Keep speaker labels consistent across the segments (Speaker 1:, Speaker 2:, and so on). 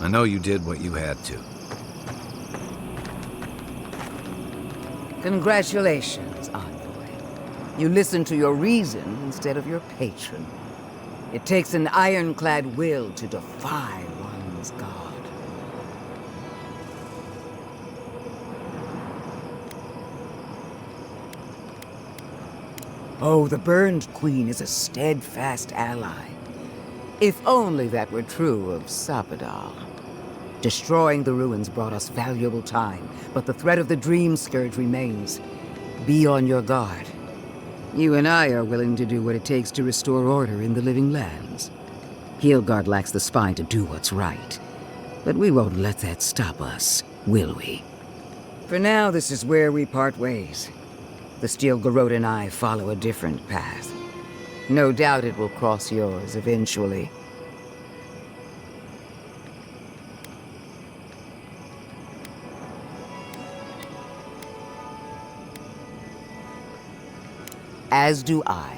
Speaker 1: I know you did what you had to.
Speaker 2: Congratulations, Envoy. You listened to your reason instead of your patron. It takes an ironclad will to defy one's god. Oh, the Burned Queen is a steadfast ally. If only that were true of Sabadal. Destroying the ruins brought us valuable time, but the threat of the Dream Scourge remains. Be on your guard. You and I are willing to do what it takes to restore order in the Living Lands. Heelguard lacks the spine to do what's right. But we won't let that stop us, will we? For now, this is where we part ways. The Steel Garrote and I follow a different path. No doubt it will cross yours eventually. As do I.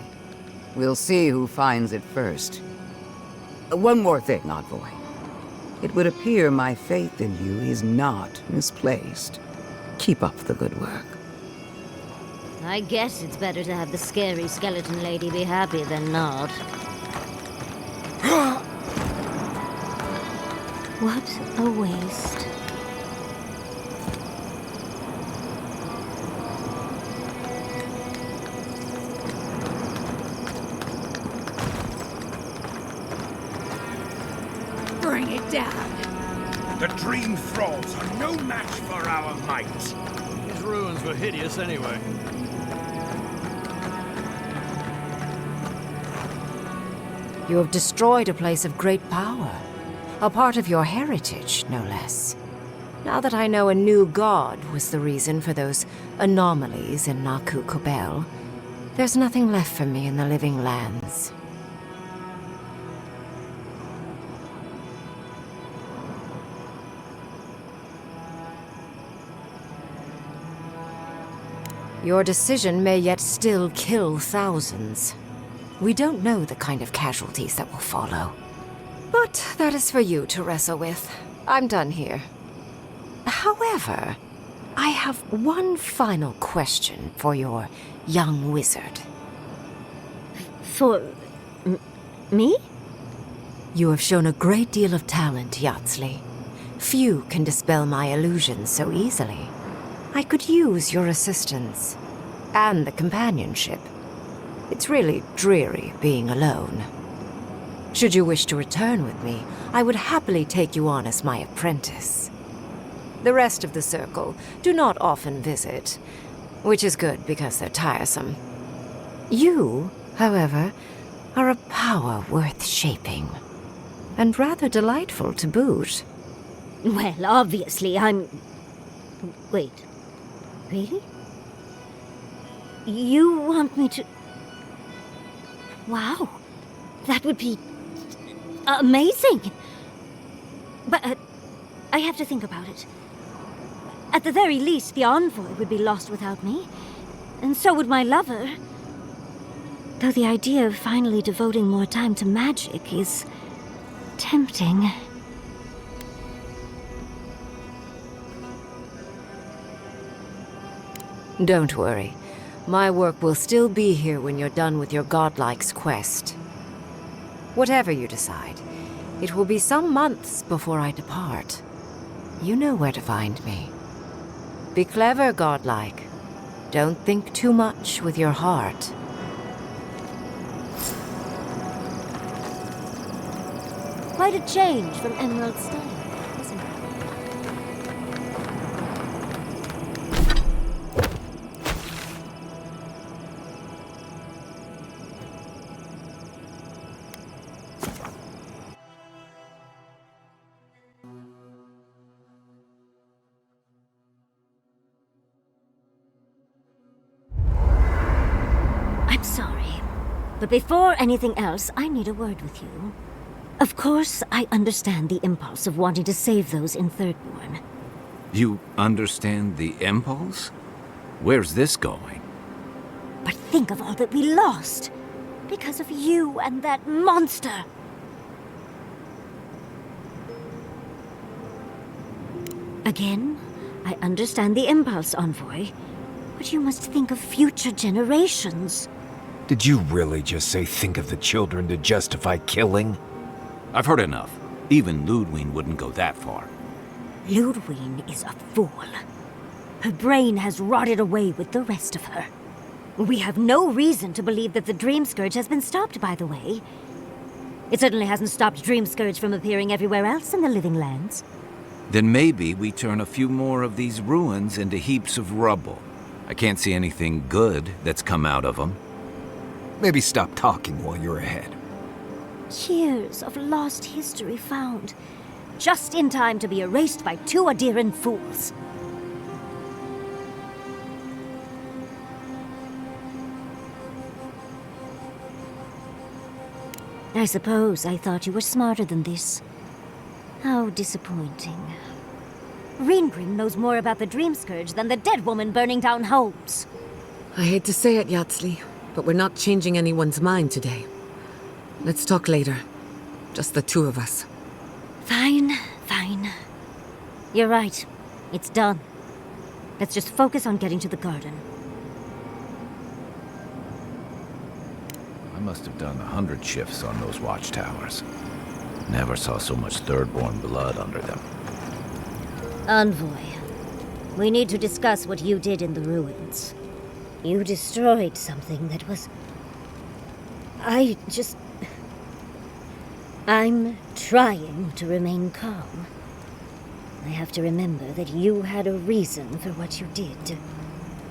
Speaker 2: We'll see who finds it first. One more thing, Envoy. It would appear my faith in you is not misplaced. Keep up the good work.
Speaker 3: I guess it's better to have the scary skeleton lady be happy than not. What a waste.
Speaker 4: Bring it down.
Speaker 5: The Dream Thralls are no match for our might.
Speaker 6: These ruins were hideous anyway.
Speaker 4: You have destroyed a place of great power. A part of your heritage, no less. Now that I know a new god was the reason for those anomalies in Naku Kobel, there's nothing left for me in the Living Lands. Your decision may yet still kill thousands. We don't know the kind of casualties that will follow. But that is for you to wrestle with. I'm done here. However, I have one final question for your young wizard.
Speaker 3: For... me?
Speaker 4: You have shown a great deal of talent, Yatsley. Few can dispel my illusions so easily. I could use your assistance. And the companionship. It's really dreary being alone. Should you wish to return with me, I would happily take you on as my apprentice. The rest of the circle do not often visit, which is good because they're tiresome. You, however, are a power worth shaping, and rather delightful to boot.
Speaker 3: Well, obviously, I'm... Wait. Really? You want me to... Wow. That would be... amazing! But, I have to think about it. At the very least, the Envoy would be lost without me. And so would my lover. Though the idea of finally devoting more time to magic is... tempting.
Speaker 4: Don't worry. My work will still be here when you're done with your godlike's quest. Whatever you decide, it will be some months before I depart. You know where to find me. Be clever, godlike. Don't think too much with your heart.
Speaker 3: Quite a change from Emerald Stone, isn't it? I'm sorry, but before anything else, I need a word with you. Of course, I understand the impulse of wanting to save those in Thirdborn.
Speaker 1: You understand the impulse? Where's this going?
Speaker 3: But think of all that we lost because of you and that monster. Again, I understand the impulse, Envoy. But you must think of future generations.
Speaker 7: Did you really just say think of the children to justify killing?
Speaker 1: I've heard enough. Even Ludwig wouldn't go that far.
Speaker 3: Ludwig is a fool. Her brain has rotted away with the rest of her. We have no reason to believe that the Dream Scourge has been stopped, by the way. It certainly hasn't stopped Dream Scourge from appearing everywhere else in the Living Lands.
Speaker 1: Then maybe we turn a few more of these ruins into heaps of rubble. I can't see anything good that's come out of them.
Speaker 7: Maybe stop talking while you're ahead.
Speaker 3: Years of lost history found, just in time to be erased by two Adiran fools. I suppose I thought you were smarter than this. How disappointing. Reengrim knows more about the Dream Scourge than the dead woman burning down homes.
Speaker 2: I hate to say it, Yatsley, but we're not changing anyone's mind today. Let's talk later. Just the two of us.
Speaker 3: Fine, fine. You're right. It's done. Let's just focus on getting to the garden.
Speaker 1: I must have done 100 shifts on those watchtowers. Never saw so much third-born blood under them.
Speaker 3: Envoy, we need to discuss what you did in the ruins. You destroyed something that was... I'm trying to remain calm. I have to remember that you had a reason for what you did.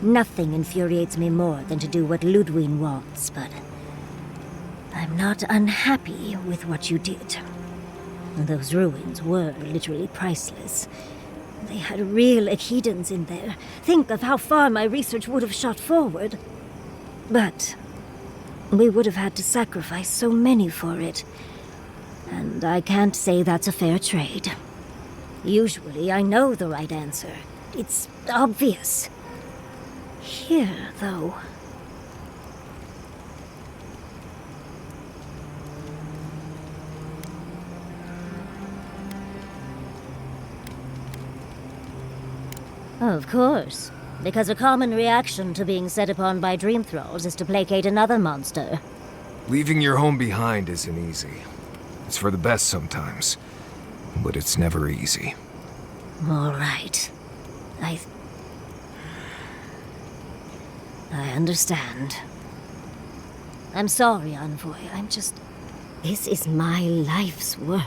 Speaker 3: Nothing infuriates me more than to do what Ludwig wants, but... I'm not unhappy with what you did. Those ruins were literally priceless. They had real Echidans in there. Think of how far my research would have shot forward. But we would have had to sacrifice so many for it. And I can't say that's a fair trade. Usually I know the right answer. It's obvious. Here, though... Of course, because a common reaction to being set upon by dream thralls is to placate another monster.
Speaker 7: Leaving your home behind isn't easy. It's for the best sometimes, but it's never easy.
Speaker 3: All right. I understand. I'm sorry, Envoy. This is my life's work.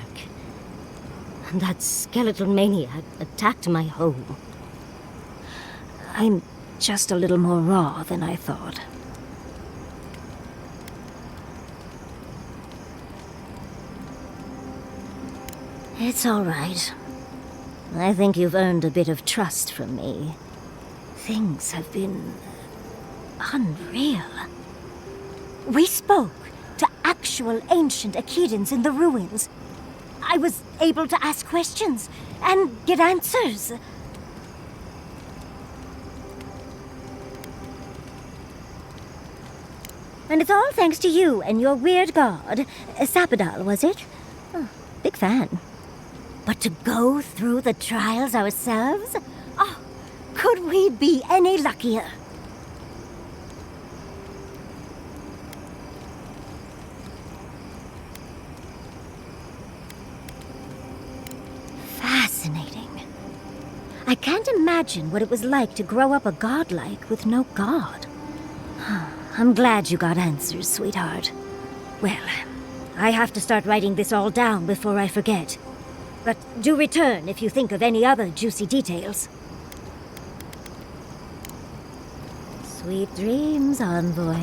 Speaker 3: And that skeletal maniac attacked my home. I'm just a little more raw than I thought. It's all right. I think you've earned a bit of trust from me. Things have been... unreal. We spoke to actual ancient Echidans in the ruins. I was able to ask questions and get answers. And it's all thanks to you and your weird god. Sapadal, was it? Oh, big fan. But to go through the trials ourselves? Oh, could we be any luckier? Fascinating. I can't imagine what it was like to grow up a godlike with no god. I'm glad you got answers, sweetheart. Well, I have to start writing this all down before I forget. But do return if you think of any other juicy details. Sweet dreams, Envoy.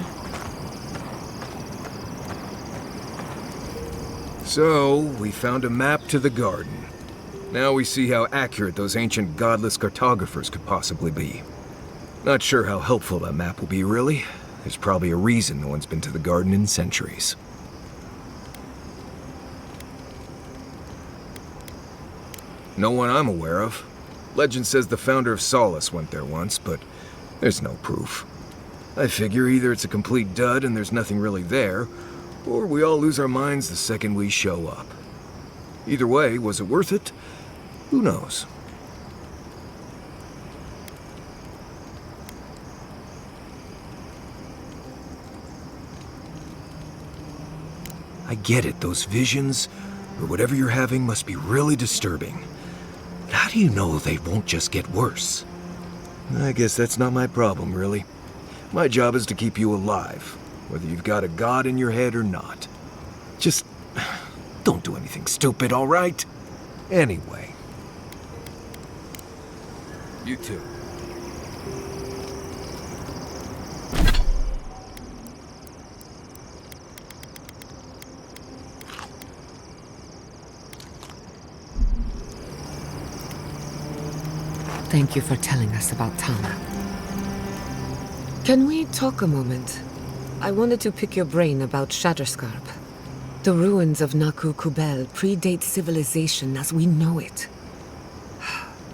Speaker 7: So, we found a map to the garden. Now we see how accurate those ancient godless cartographers could possibly be. Not sure how helpful that map will be, really. There's probably a reason no one's been to the garden in centuries. No one I'm aware of. Legend says the founder of Solace went there once, but there's no proof. I figure either it's a complete dud and there's nothing really there, or we all lose our minds the second we show up. Either way, was it worth it? Who knows? I get it, those visions, or whatever you're having must be really disturbing. But how do you know they won't just get worse? I guess that's not my problem, really. My job is to keep you alive, whether you've got a god in your head or not. Just don't do anything stupid, all right? Anyway. You too.
Speaker 2: Thank you for telling us about Tama. Can we talk a moment? I wanted to pick your brain about Shatterscarp. The ruins of Naku Kubel predate civilization as we know it.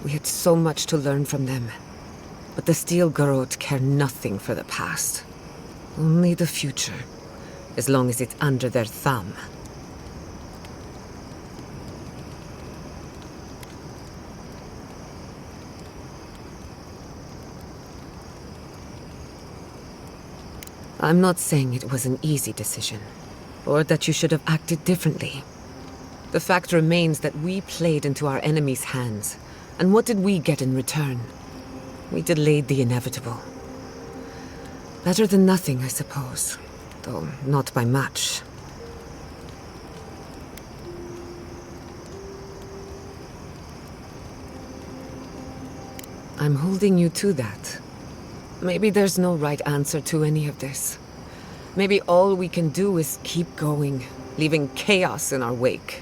Speaker 2: We had so much to learn from them. But the Steel Garrote care nothing for the past. Only the future, as long as it's under their thumb. I'm not saying it was an easy decision, or that you should have acted differently. The fact remains that we played into our enemy's hands, and what did we get in return? We delayed the inevitable. Better than nothing, I suppose, though not by much. I'm holding you to that. Maybe there's no right answer to any of this. Maybe all we can do is keep going, leaving chaos in our wake.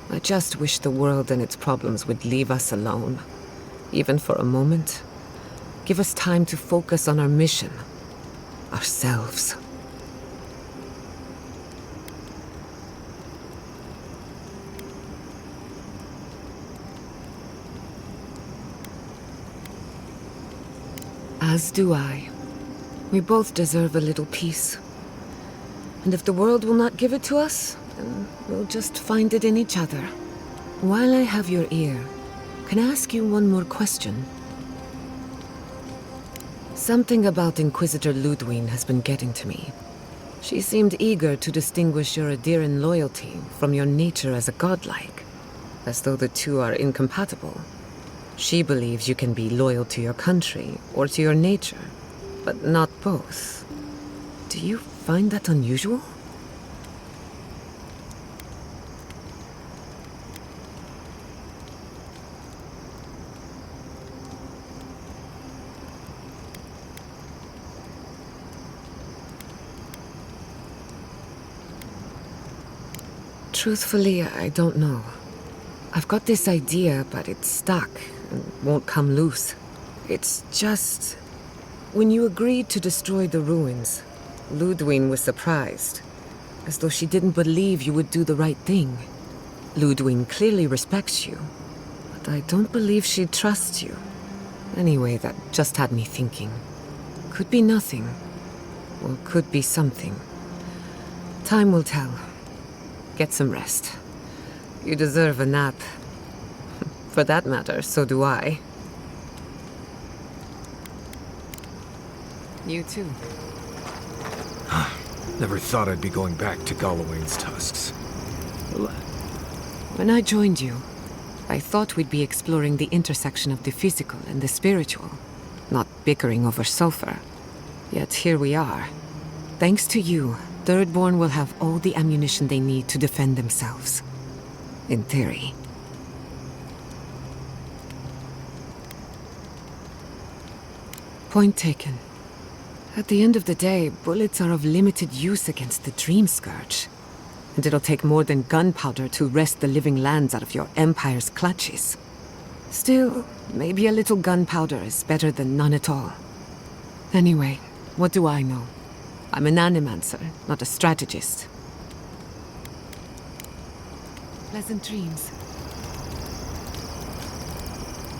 Speaker 2: I just wish the world and its problems would leave us alone. Even for a moment. Give us time to focus on our mission. Ourselves. As do I. We both deserve a little peace. And if the world will not give it to us, then we'll just find it in each other. While I have your ear, can I ask you one more question? Something about Inquisitor Ludwig has been getting to me. She seemed eager to distinguish your Adiran loyalty from your nature as a godlike, as though the two are incompatible. She believes you can be loyal to your country or to your nature, but not both. Do you find that unusual? Truthfully, I don't know. I've got this idea, but it's stuck and won't come loose. It's just... When you agreed to destroy the ruins, Ludwig was surprised, as though she didn't believe you would do the right thing. Ludwig clearly respects you, but I don't believe she trusts you. Anyway, that just had me thinking. Could be nothing, or could be something. Time will tell. Get some rest. You deserve a nap. For that matter, so do I. You too.
Speaker 7: Never thought I'd be going back to Galloway's tusks.
Speaker 2: When I joined you, I thought we'd be exploring the intersection of the physical and the spiritual, not bickering over sulfur. Yet here we are. Thanks to you, Thirdborn will have all the ammunition they need to defend themselves. In theory. Point taken. At the end of the day, bullets are of limited use against the Dream Scourge. And it'll take more than gunpowder to wrest the living lands out of your Empire's clutches. Still, maybe a little gunpowder is better than none at all. Anyway, what do I know? I'm an animancer, not a strategist. Pleasant dreams.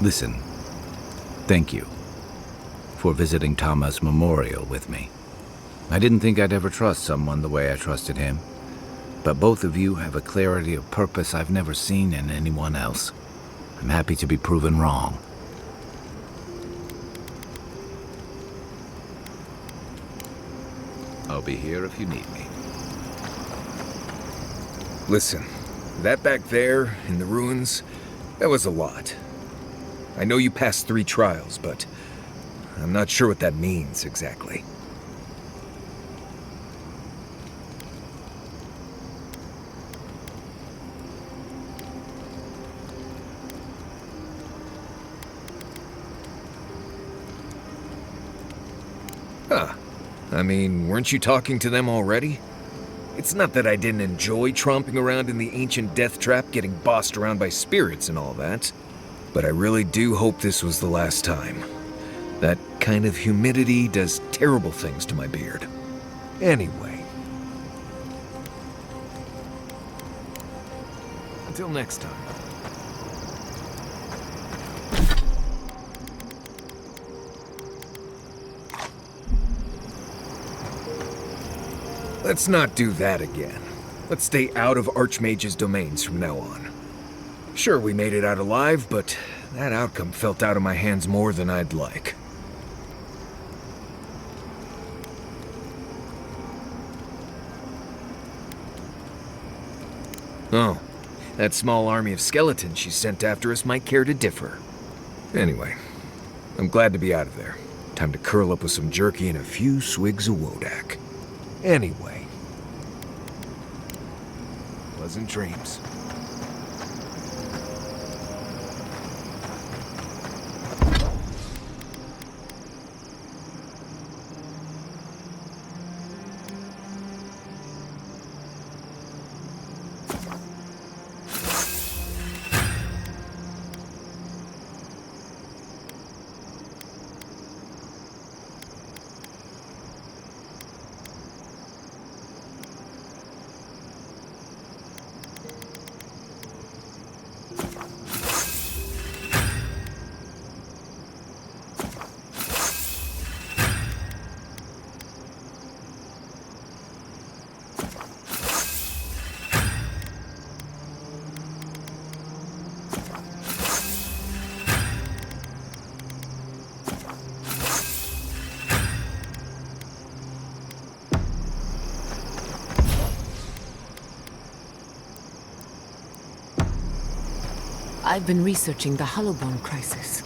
Speaker 1: Listen, thank you for visiting Tama's memorial with me. I didn't think I'd ever trust someone the way I trusted him, but both of you have a clarity of purpose I've never seen in anyone else. I'm happy to be proven wrong. I'll be here if you need me.
Speaker 7: Listen, that back there, in the ruins, that was a lot. I know you passed 3 trials, but I'm not sure what that means exactly. Huh. I mean, weren't you talking to them already? It's not that I didn't enjoy tromping around in the ancient death trap, getting bossed around by spirits and all that, but I really do hope this was the last time. That kind of humidity does terrible things to my beard. Anyway. Until next time. Let's not do that again. Let's stay out of Archmage's domains from now on. Sure, we made it out alive, but that outcome felt out of my hands more than I'd like. Oh, that small army of skeletons she sent after us might care to differ. Anyway, I'm glad to be out of there. Time to curl up with some jerky and a few swigs of Wodak. Anyway. Pleasant dreams.
Speaker 4: I've been researching the Hollowbone crisis,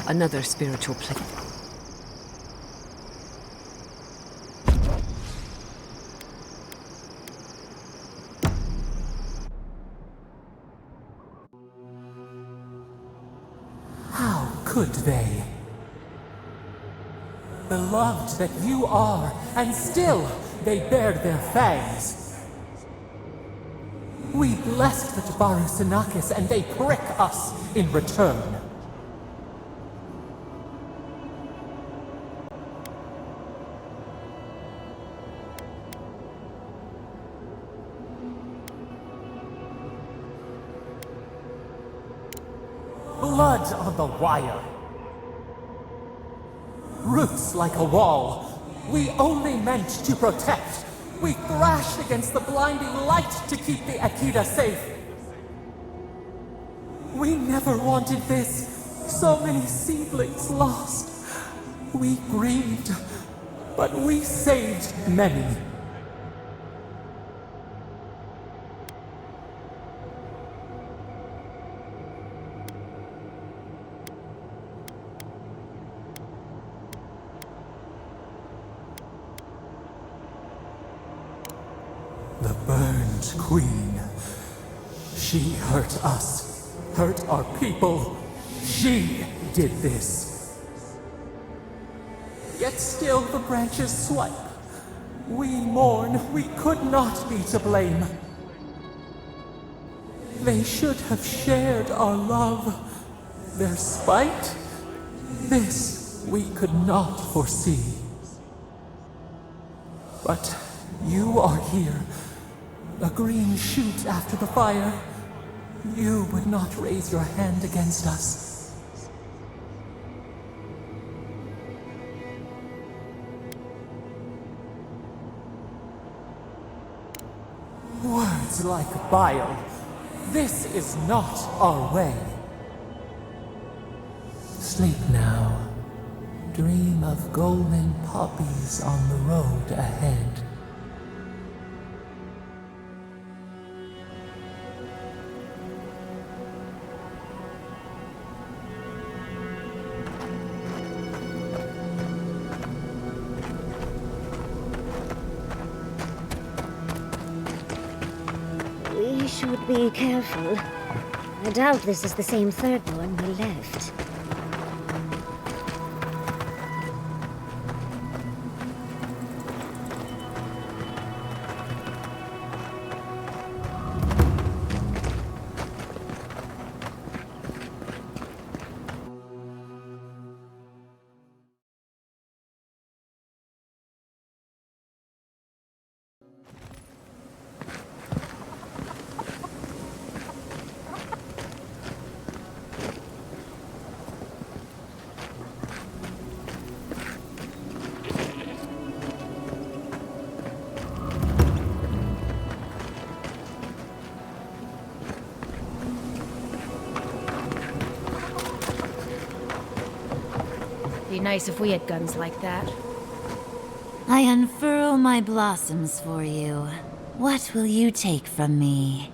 Speaker 4: another spiritual plague.
Speaker 8: How could they? Beloved that you are, and still they bared their fangs. We blessed the Tabaru Sinakis, and they prick us in return. Blood on the wire. Roots like a wall. We only meant to protect. We thrashed against the blinding light to keep the Akita safe. We never wanted this. So many seedlings lost. We grieved, but we saved many. The burned queen. She hurt us, hurt our people. She did this. Yet still the branches swipe. We mourn, we could not be to blame. They should have shared our love. Their spite, this we could not foresee. But you are here. A green shoot after the fire. You would not raise your hand against us. Words like bile. This is not our way. Sleep now. Dream of golden poppies on the road ahead.
Speaker 3: Be careful. I doubt this is the same thirdborn we left.
Speaker 9: Be nice if we had guns like that.
Speaker 10: I unfurl my blossoms for you. What will you take from me?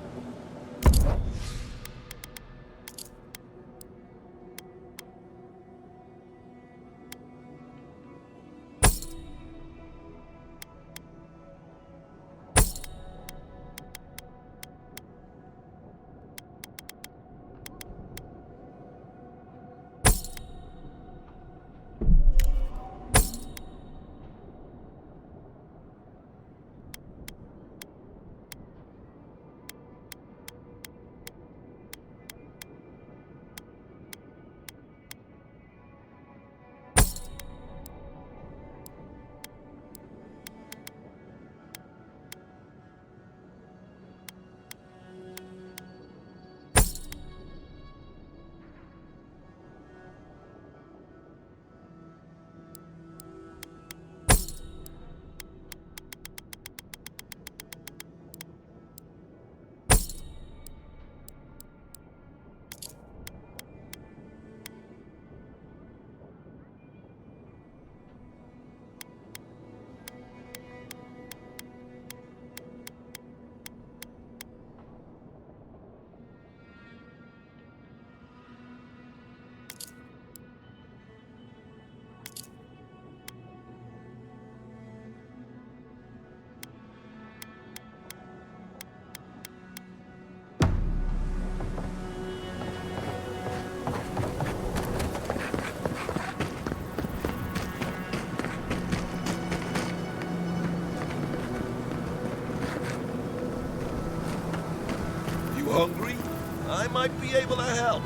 Speaker 11: Hungry? I might be able to help.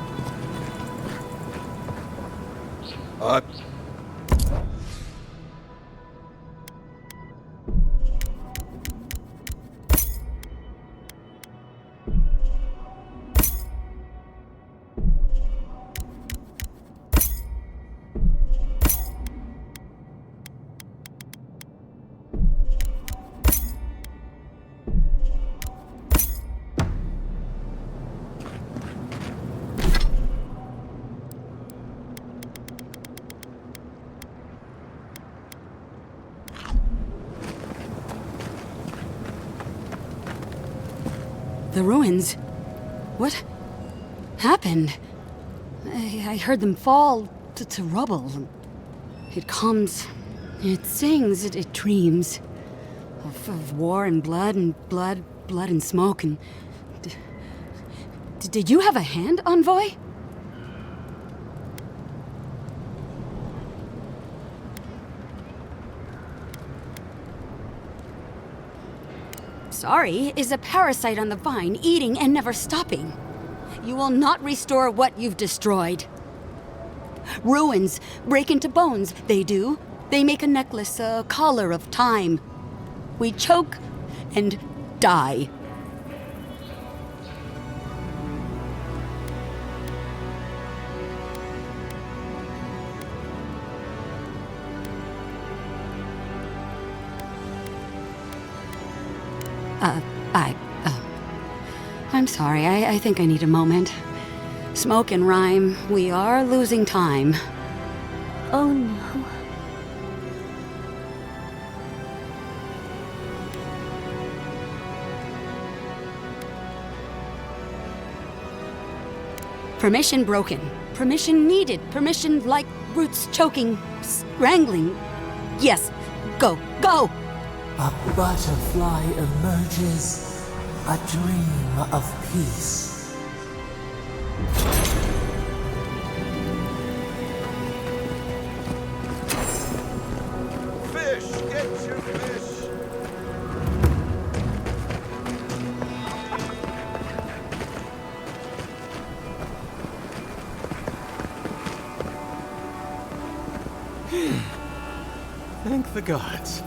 Speaker 12: The ruins? What happened? I heard them fall to rubble. It comes, it sings, it dreams of war and blood and smoke. And did you have a hand, Envoy? Sorry is a parasite on the vine, eating and never stopping. You will not restore what you've destroyed. Ruins break into bones, they do. They make a necklace, a collar of time. We choke and die. I'm sorry, I think I need a moment. Smoke and rhyme, we are losing time.
Speaker 3: Oh no.
Speaker 12: Permission broken. Permission needed. Permission like roots choking, strangling. Yes, go, go!
Speaker 8: A butterfly emerges. A dream of peace.
Speaker 11: Fish! Get your fish!
Speaker 13: Thank the gods.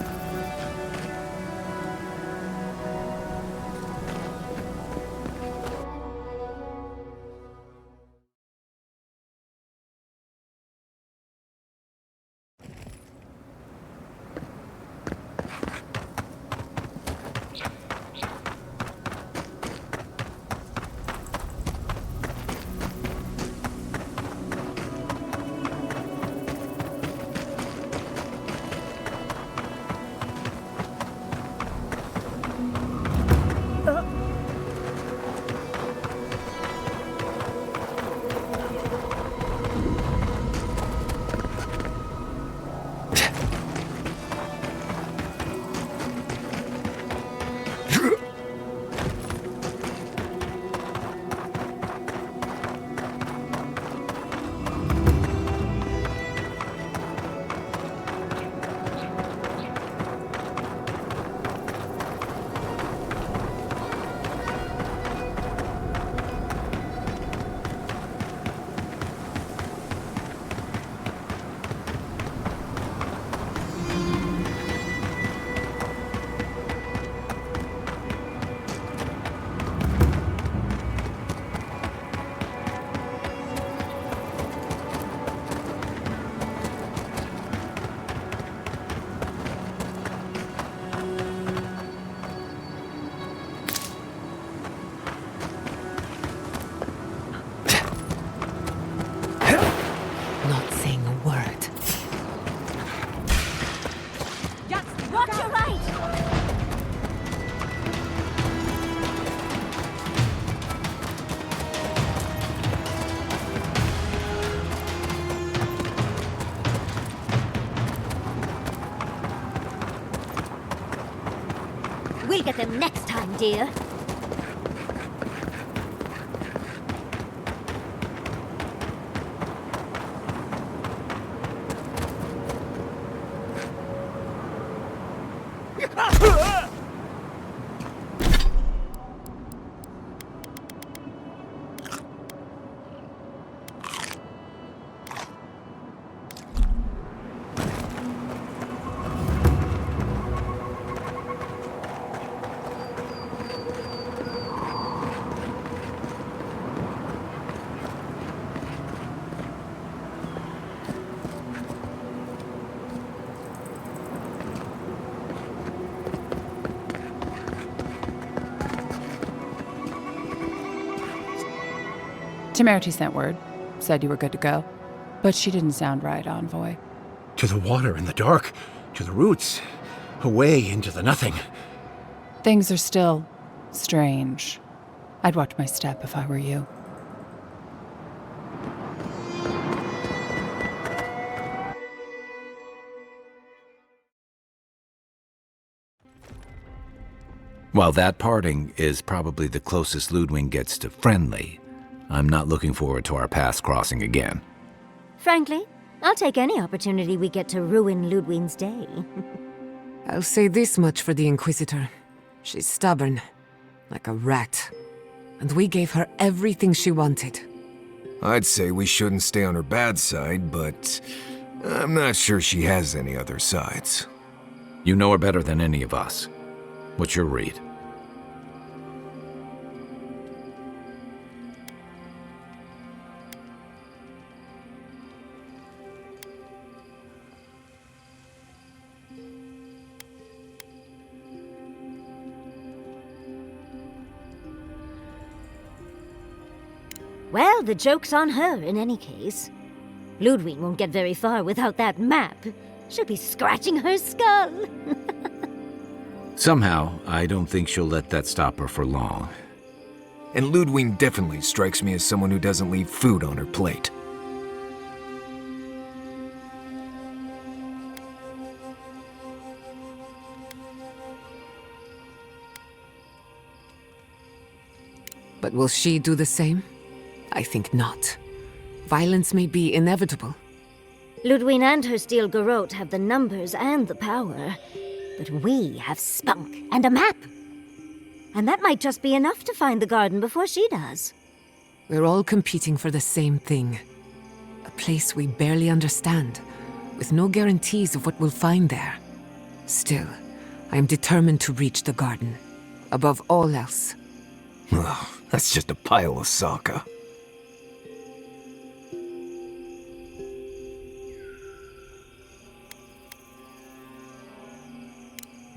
Speaker 4: Not saying a word.
Speaker 3: Watch your right! We'll get them next time, dear.
Speaker 14: Temerity sent word. Said you were good to go. But she didn't sound right, Envoy.
Speaker 1: To the water in the dark, to the roots, away into the nothing.
Speaker 14: Things are still strange. I'd watch my step if I were you.
Speaker 1: While that parting is probably the closest Ludwig gets to friendly, I'm not looking forward to our paths crossing again.
Speaker 3: Frankly, I'll take any opportunity we get to ruin Ludwig's day.
Speaker 2: I'll say this much for the Inquisitor. She's stubborn, like a rat. And we gave her everything she wanted.
Speaker 7: I'd say we shouldn't stay on her bad side, but I'm not sure she has any other sides.
Speaker 1: You know her better than any of us. What's your read?
Speaker 3: Well, the joke's on her in any case. Ludwig won't get very far without that map. She'll be scratching her skull.
Speaker 1: Somehow, I don't think she'll let that stop her for long.
Speaker 7: And Ludwig definitely strikes me as someone who doesn't leave food on her plate.
Speaker 2: But will she do the same? I think not. Violence may be inevitable.
Speaker 3: Ludwig and her steel garrote have the numbers and the power, but we have spunk and a map. And that might just be enough to find the garden before she does.
Speaker 2: We're all competing for the same thing. A place we barely understand, with no guarantees of what we'll find there. Still, I am determined to reach the garden, above all else.
Speaker 7: Ugh, that's just a pile of Sokka.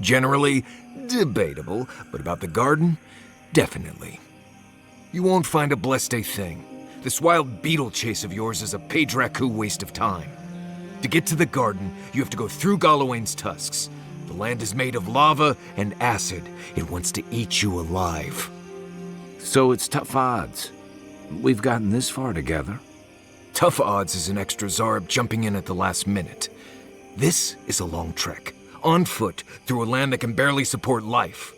Speaker 7: Generally, debatable, but about the garden, definitely. You won't find a blessed thing. This wild beetle chase of yours is a Page-Raku waste of time. To get to the garden, you have to go through Galawain's tusks. The land is made of lava and acid. It wants to eat you alive.
Speaker 1: So it's tough odds. We've gotten this far together.
Speaker 7: Tough odds is an extra Zarb jumping in at the last minute. This is a long trek, on foot, through a land that can barely support life.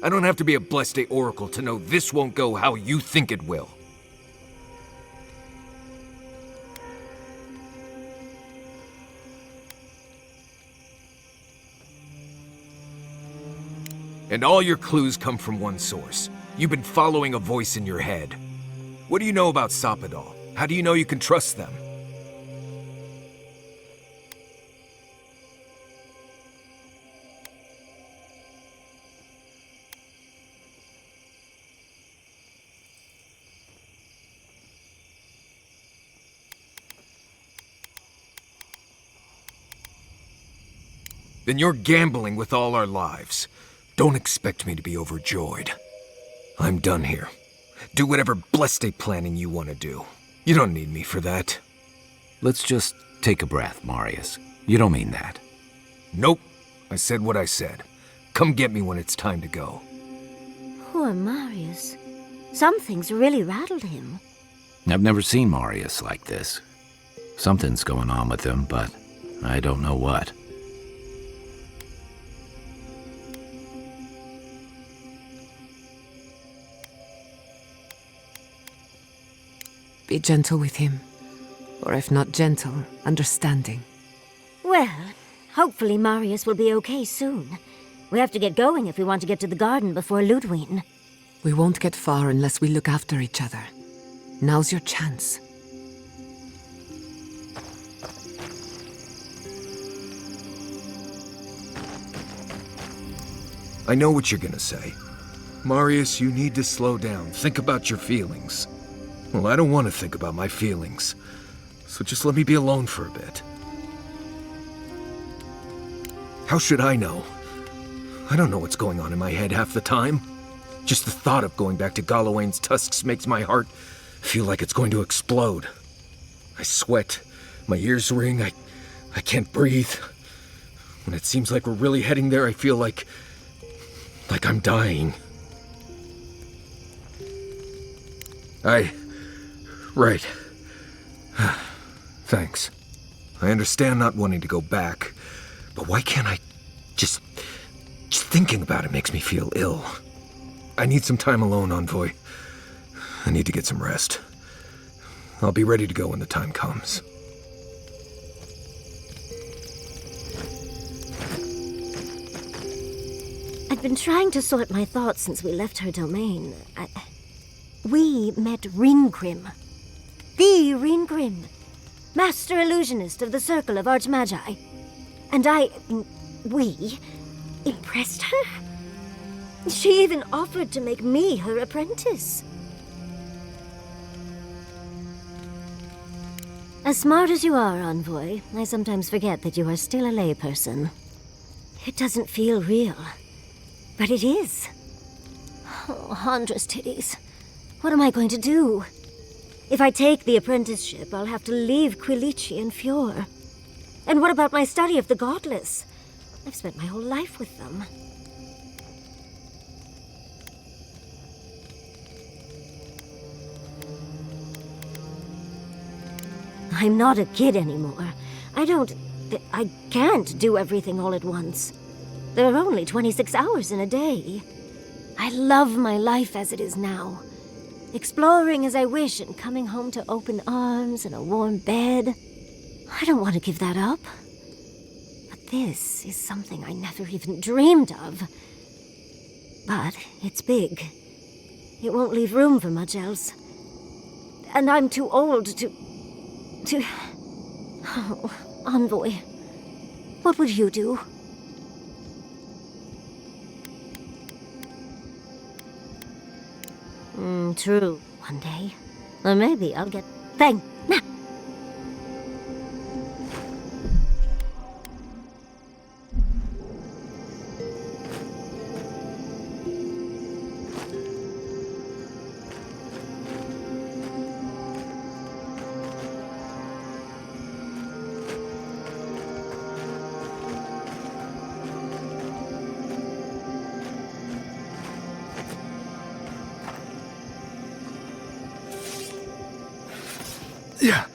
Speaker 7: I don't have to be a Blessed Oracle to know this won't go how you think it will. And all your clues come from one source. You've been following a voice in your head. What do you know about Sappadal? How do you know you can trust them? Then you're gambling with all our lives. Don't expect me to be overjoyed. I'm done here. Do whatever blessed planning you want to do. You don't need me for that.
Speaker 1: Let's just take a breath, Marius. You don't mean that.
Speaker 7: Nope. I said what I said. Come get me when it's time to go.
Speaker 3: Poor Marius. Some things really rattled him.
Speaker 1: I've never seen Marius like this. Something's going on with him, but I don't know what.
Speaker 2: Be gentle with him. Or if not gentle, understanding.
Speaker 3: Well, hopefully Marius will be okay soon. We have to get going if we want to get to the garden before Ludwig.
Speaker 2: We won't get far unless we look after each other. Now's your chance.
Speaker 7: I know what you're gonna say. Marius, you need to slow down. Think about your feelings. Well, I don't want to think about my feelings. So just let me be alone for a bit. How should I know? I don't know what's going on in my head half the time. Just the thought of going back to Galawain's tusks makes my heart feel like it's going to explode. I sweat. My ears ring. I can't breathe. When it seems like we're really heading there, I feel like I'm dying. Right. Thanks. I understand not wanting to go back, but why can't I just thinking about it makes me feel ill. I need some time alone, Envoy. I need to get some rest. I'll be ready to go when the time comes.
Speaker 3: I've been trying to sort my thoughts since we left her domain. We met Ringrim. The Ringrim. Master illusionist of the Circle of Archmagi. And we impressed her? She even offered to make me her apprentice. As smart as you are, Envoy, I sometimes forget that you are still a layperson. It doesn't feel real, but it is. Oh, Handra's titties. What am I going to do? If I take the apprenticeship, I'll have to leave Quilici and Fjord. And what about my study of the Godless? I've spent my whole life with them. I'm not a kid anymore. I can't do everything all at once. There are only 26 hours in a day. I love my life as it is now. Exploring as I wish and coming home to open arms and a warm bed. I don't want to give that up. But this is something I never even dreamed of. But it's big. It won't leave room for much else. And I'm too old to... Oh, Envoy. What would you do? True. One day. Or maybe I'll get... Bang! Now!
Speaker 7: Yeah.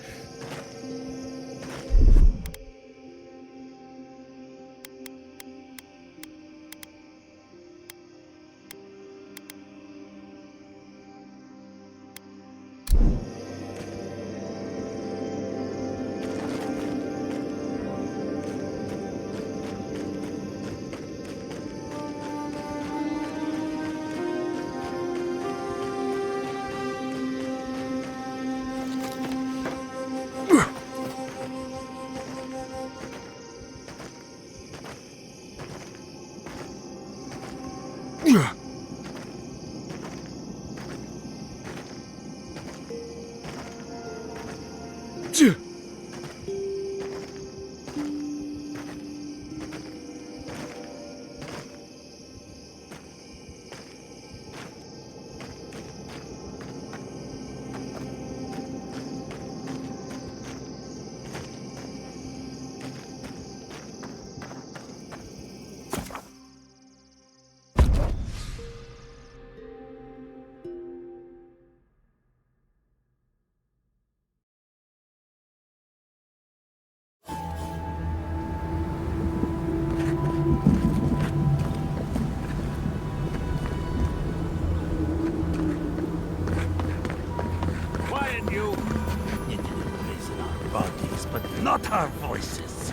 Speaker 5: Not our voices.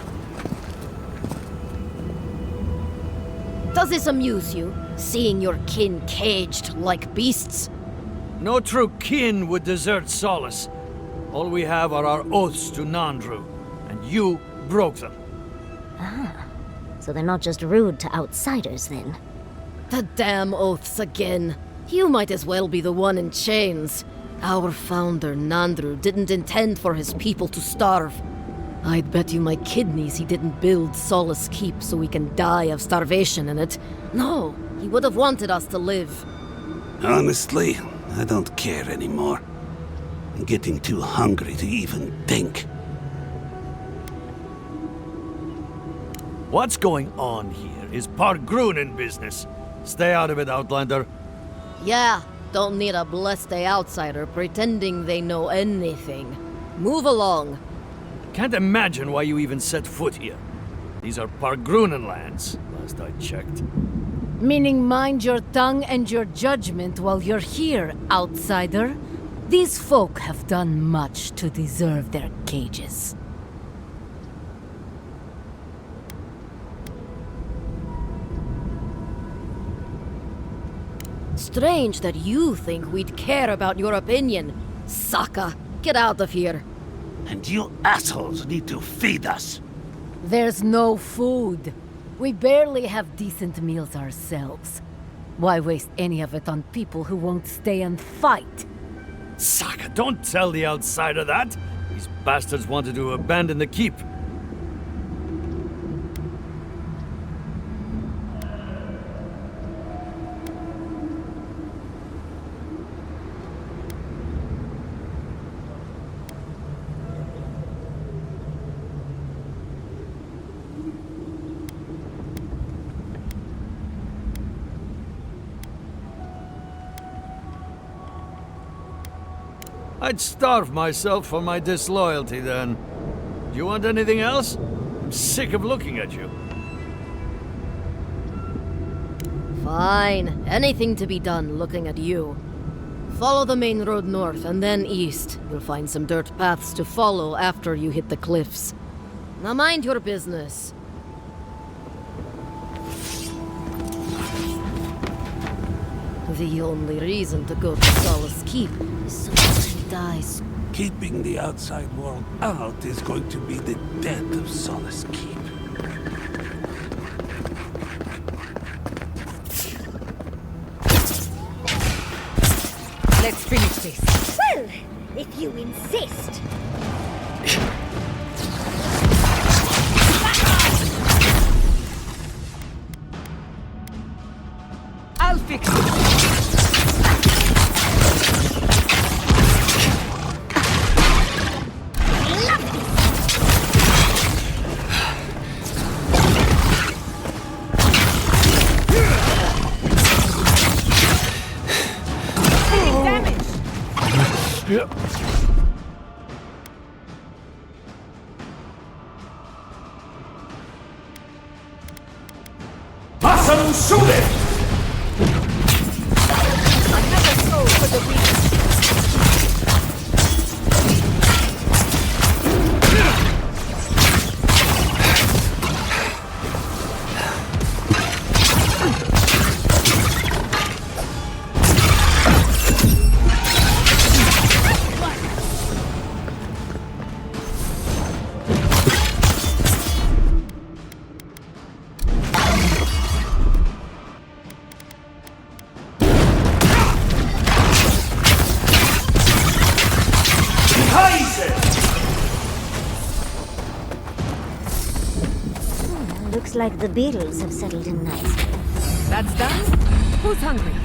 Speaker 9: Does this amuse you, seeing your kin caged like beasts?
Speaker 6: No true kin would desert Solace. All we have are our oaths to Nandru, and you broke them.
Speaker 3: Ah, so they're not just rude to outsiders, then.
Speaker 9: The damn oaths again. You might as well be the one in chains. Our founder, Nandru, didn't intend for his people to starve. I'd bet you my kidneys he didn't build Solace Keep so we can die of starvation in it. No, he would have wanted us to live.
Speaker 15: Honestly, I don't care anymore. I'm getting too hungry to even think.
Speaker 6: What's going on here is Pargrunen business. Stay out of it, Outlander.
Speaker 9: Yeah, don't need a blessed outsider pretending they know anything. Move along.
Speaker 6: Can't imagine why you even set foot here. These are Pargrunen lands, last I checked.
Speaker 9: Meaning mind your tongue and your judgment while you're here, outsider. These folk have done much to deserve their cages. Strange that you think we'd care about your opinion. Saka, get out of here.
Speaker 15: And you assholes need to feed us.
Speaker 9: There's no food. We barely have decent meals ourselves. Why waste any of it on people who won't stay and fight?
Speaker 6: Saka, don't tell the outsider that! These bastards wanted to abandon the keep. I'd starve myself for my disloyalty then. Do you want anything else? I'm sick of looking at you.
Speaker 9: Fine. Anything to be done looking at you. Follow the main road north and then east. You'll find some dirt paths to follow after you hit the cliffs. Now mind your business. The only reason to go to Solace Keep is so that he dies.
Speaker 15: Keeping the outside world out is going to be the death of Solace Keep.
Speaker 2: Let's finish this.
Speaker 3: Well, if you insist.
Speaker 2: I'll fix it.
Speaker 6: Yep.
Speaker 5: Awesome shooting!
Speaker 2: Another soul for the weak.
Speaker 3: Looks like the beetles have settled in nicely.
Speaker 2: That's done? Who's hungry?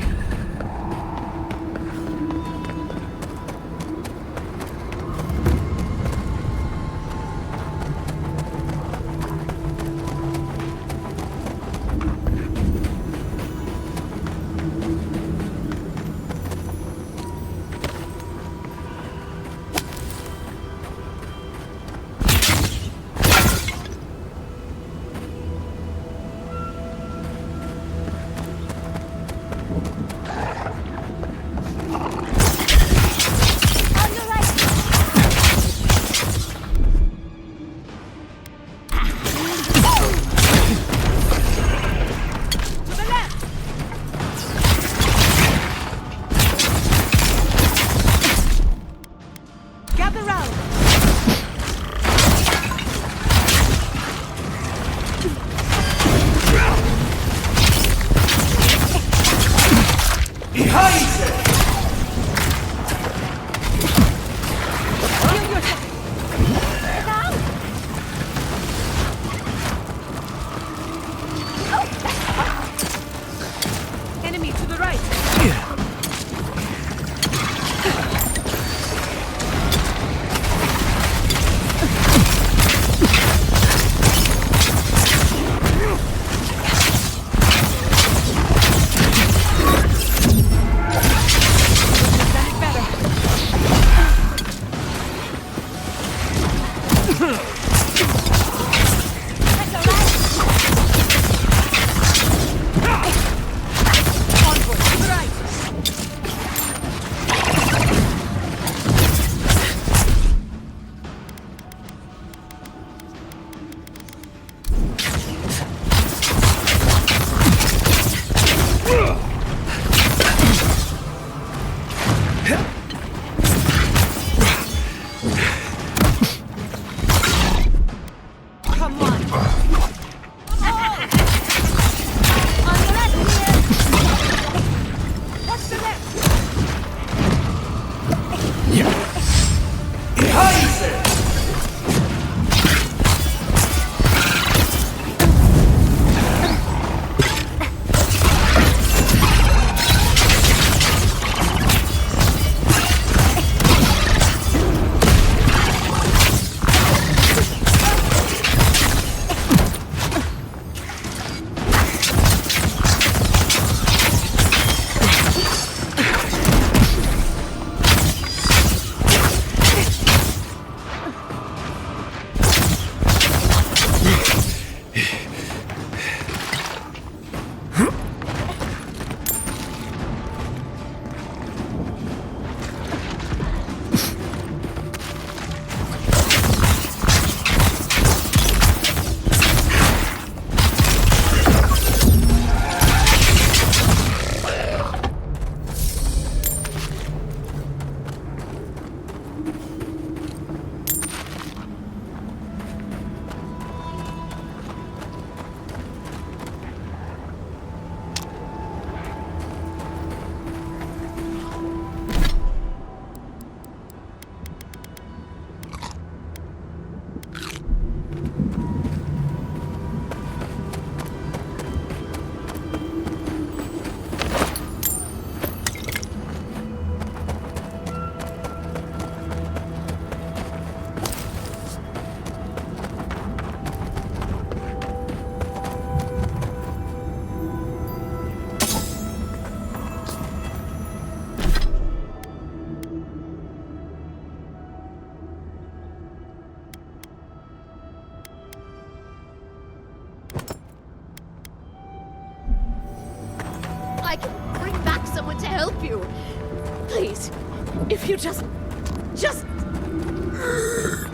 Speaker 9: if you just...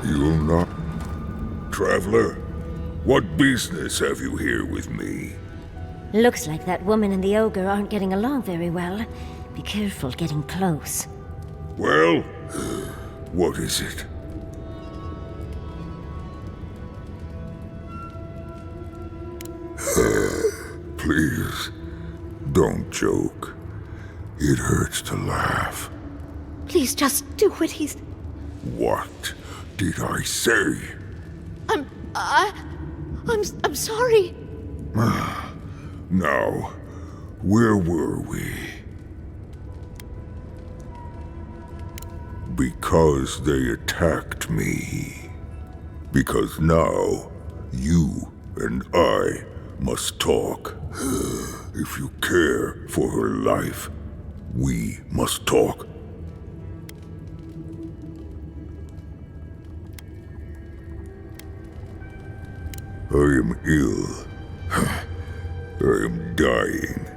Speaker 16: You'll not... Traveler, what business have you here with me?
Speaker 3: Looks like that woman and the ogre aren't getting along very well. Be careful getting close.
Speaker 16: Well, what is it? Please, don't joke. It hurts to laugh.
Speaker 9: Please just do what he's...
Speaker 16: What did I say?
Speaker 9: I'm sorry.
Speaker 16: Now, where were we? Because they attacked me. Because now, you and I must talk. If you care for her life, we must talk. I am ill. I am dying.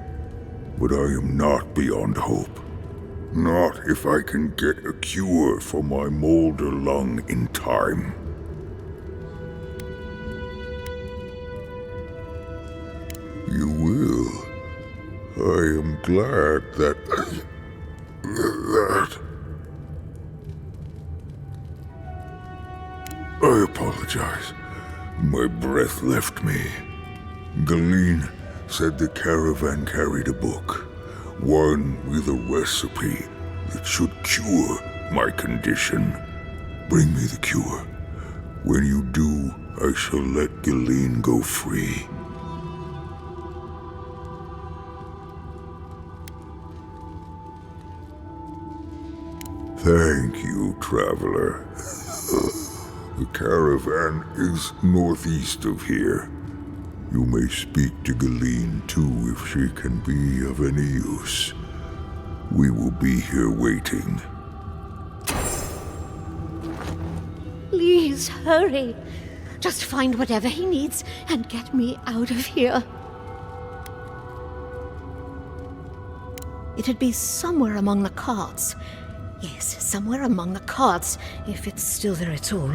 Speaker 16: But I am not beyond hope. Not if I can get a cure for my molder lung in time. You will. I am glad that... I apologize. My breath left me. Galeen said the caravan carried a book. One with a recipe that should cure my condition. Bring me the cure. When you do, I shall let Galeen go free. Thank you, traveler. The caravan is northeast of here. You may speak to Galeen too if she can be of any use. We will be here waiting.
Speaker 9: Please, hurry. Just find whatever he needs and get me out of here. It'd be somewhere among the carts. Yes, somewhere among the carts, if it's still there at all.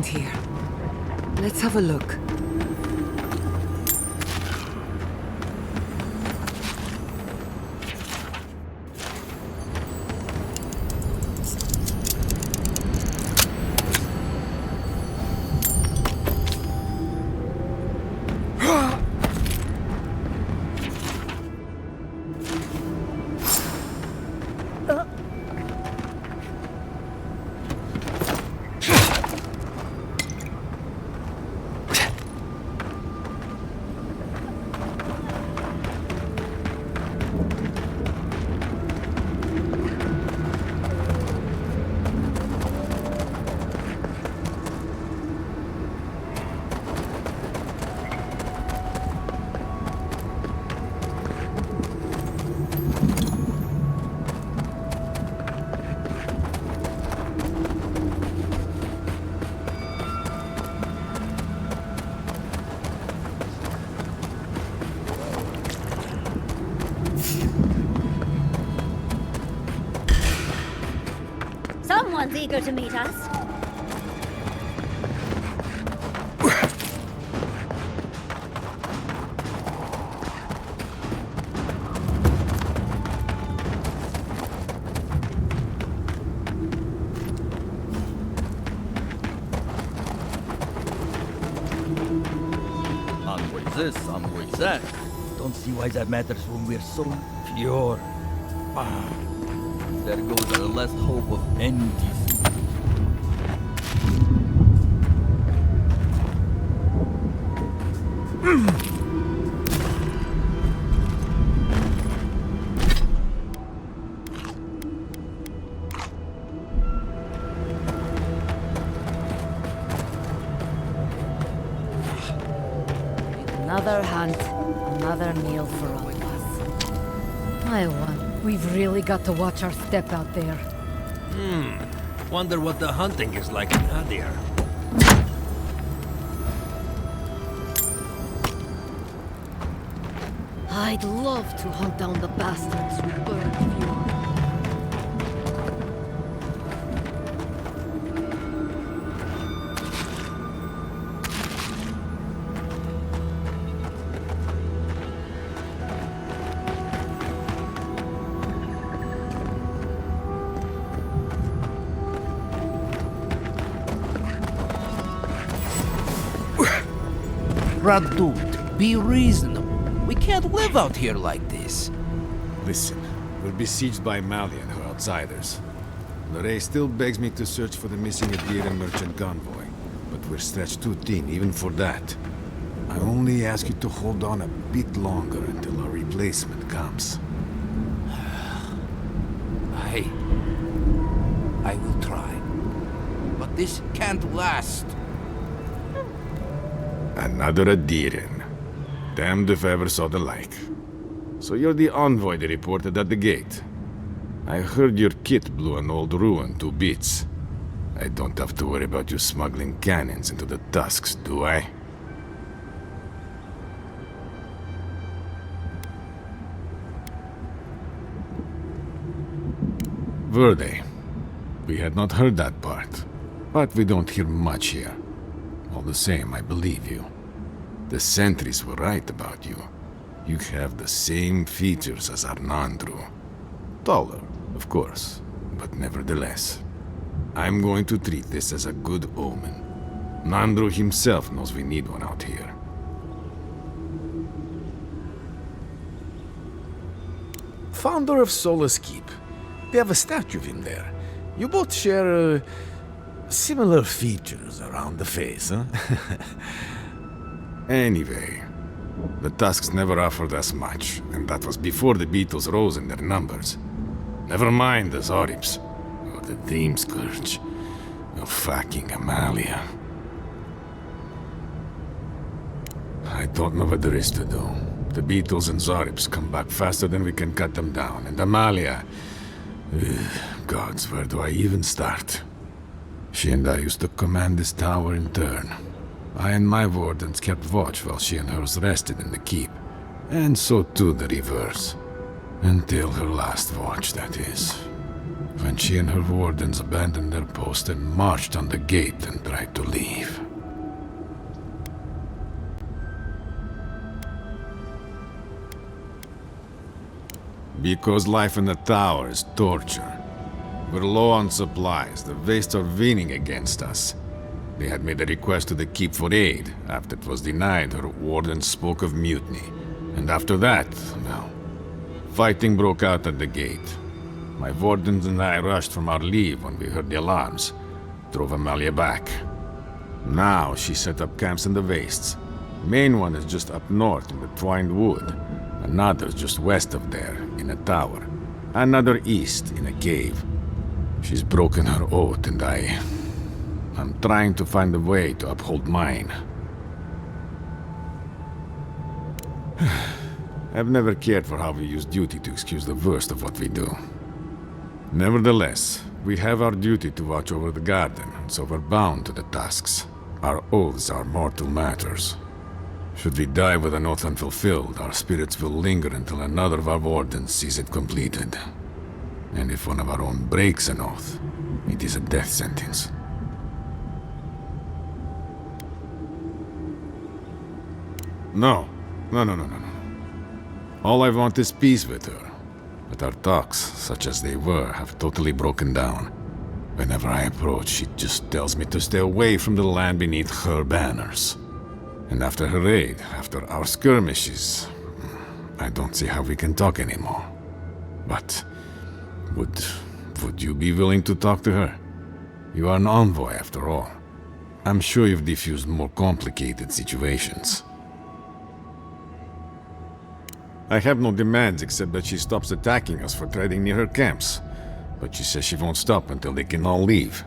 Speaker 2: Here. Let's have a look.
Speaker 3: Someone's eager to meet us.
Speaker 6: this some would say. Don't see why that matters when we're so pure. There goes our last hope of NDC.
Speaker 9: Another hunt, another meal for all of us. I wonder, we've really got to watch our step out there.
Speaker 13: Wonder what the hunting is like in Nadir.
Speaker 9: I'd love to hunt down the bastards who burned Fjord.
Speaker 17: Dude, be reasonable. We can't live out here like this.
Speaker 18: Listen, we're besieged by Mali and her outsiders. Lorraine still begs me to search for the missing Adira merchant convoy, but we're stretched too thin even for that. I only ask you to hold on a bit longer until our replacement comes.
Speaker 17: I will try. But this can't last.
Speaker 18: Another Adiran. Damned if I ever saw the like. So you're the envoy they reported at the gate. I heard your kit blew an old ruin to bits. I don't have to worry about you smuggling cannons into the tusks, do I? Were they? We had not heard that part. But we don't hear much here. All the same, I believe you. The sentries were right about you. You have the same features as our Nandru. Taller, of course, but nevertheless. I'm going to treat this as a good omen. Nandru himself knows we need one out here. Founder of Solace Keep. We have a statue of him there. You both share, similar features around the face, huh? Anyway, the Tusks never offered us much, and that was before the Beetles rose in their numbers. Never mind the Zoribs, or the Dream Scourge, or fucking Amalia. I don't know what there is to do. The Beetles and Zoribs come back faster than we can cut them down, and Amalia... gods, where do I even start? She and I used to command this tower in turn. I and my wardens kept watch while she and hers rested in the keep. And so too the reverse. Until her last watch, that is. When she and her wardens abandoned their post and marched on the gate and tried to leave. Because life in the tower is torture. We're low on supplies. The Wastes are winning against us. They had made a request to the keep for aid. After it was denied, her warden spoke of mutiny. And after that, well, fighting broke out at the gate. My wardens and I rushed from our leave when we heard the alarms. Drove Amalia back. Now she set up camps in the Wastes. Main one is just up north in the Twined Wood. Another's just west of there, in a tower. Another east, in a cave. She's broken her oath, and I'm trying to find a way to uphold mine. I've never cared for how we use duty to excuse the worst of what we do. Nevertheless, we have our duty to watch over the garden, so we're bound to the tasks. Our oaths are mortal matters. Should we die with an oath unfulfilled, our spirits will linger until another of our wardens sees it completed. And if one of our own breaks an oath, it is a death sentence. No. All I want is peace with her. But our talks, such as they were, have totally broken down. Whenever I approach, she just tells me to stay away from the land beneath her banners. And after her raid, after our skirmishes, I don't see how we can talk anymore. But would you be willing to talk to her? You are an envoy after all. I'm sure you've diffused more complicated situations. I have no demands except that she stops attacking us for treading near her camps. But she says she won't stop until they can all leave.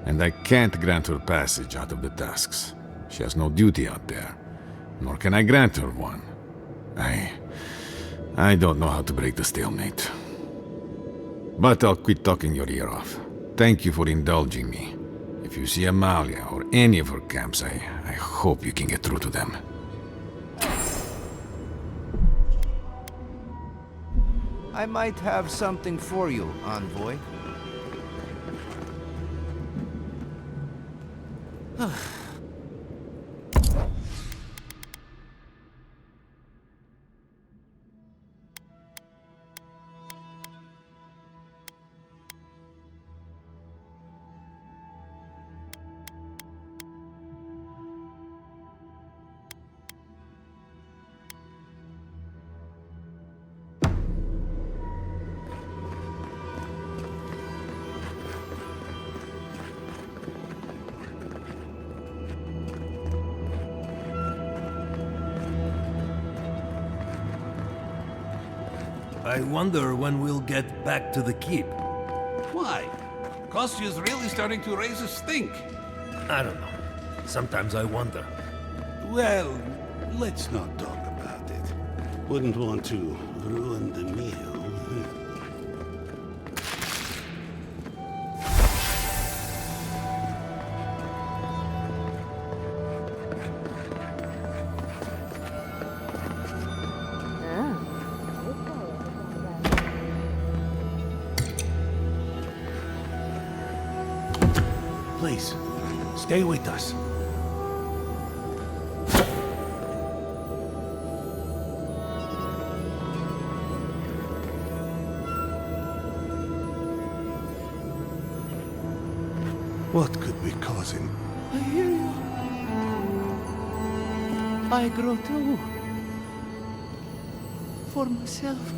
Speaker 18: And I can't grant her passage out of the tasks. She has no duty out there, nor can I grant her one. I don't know how to break the stalemate. But I'll quit talking your ear off. Thank you for indulging me. If you see Amalia or any of her camps, I hope you can get through to them.
Speaker 17: I might have something for you, envoy.
Speaker 13: I wonder when we'll get back to the keep.
Speaker 15: Why? Kostyu's really starting to raise a stink.
Speaker 13: I don't know. Sometimes I wonder.
Speaker 15: Well, let's not talk about it. Wouldn't want to ruin the meal. Please, stay with us. What could be causing?
Speaker 8: I hear you. I grow too. For myself.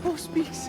Speaker 8: Hospice.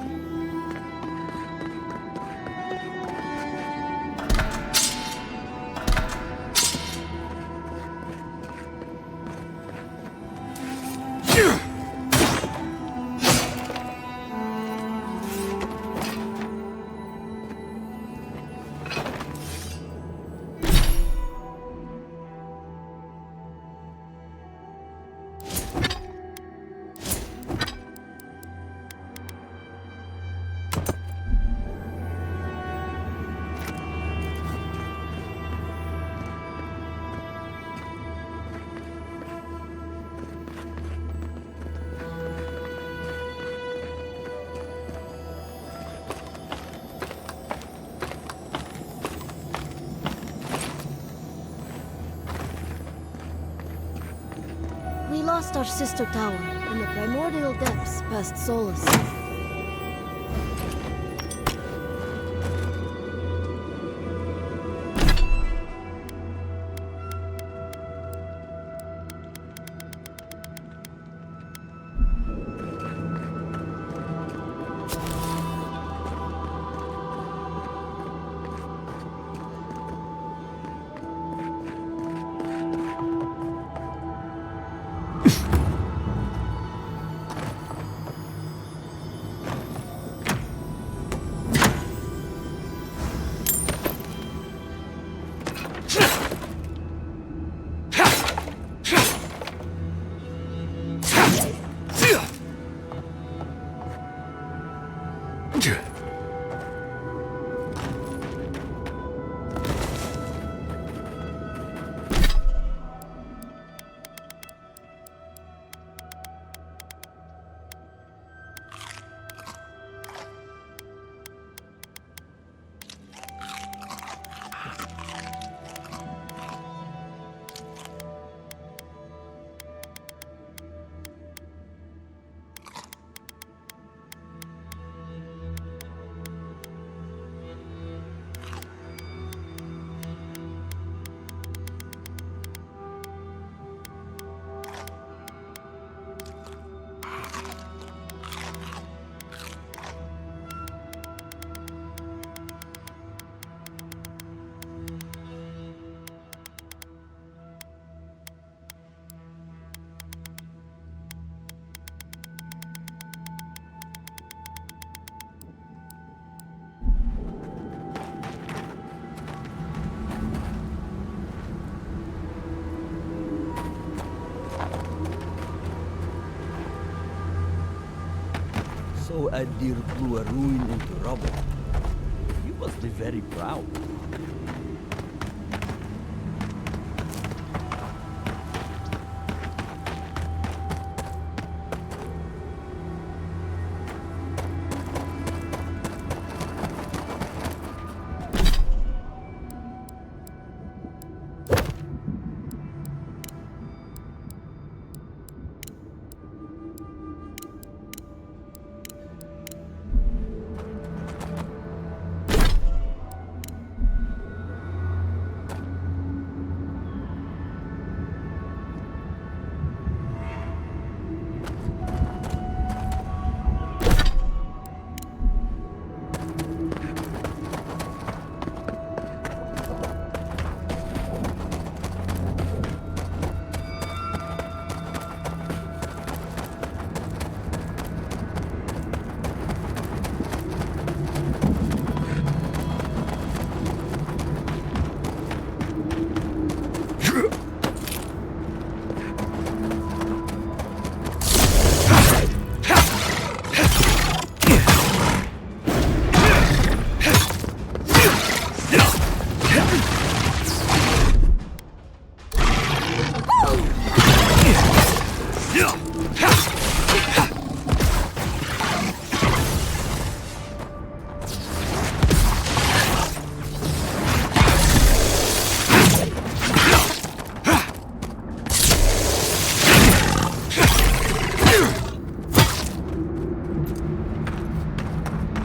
Speaker 9: We lost our sister tower in the primordial depths past Solus.
Speaker 19: So Adir blew a ruin into rubble. You must be very proud.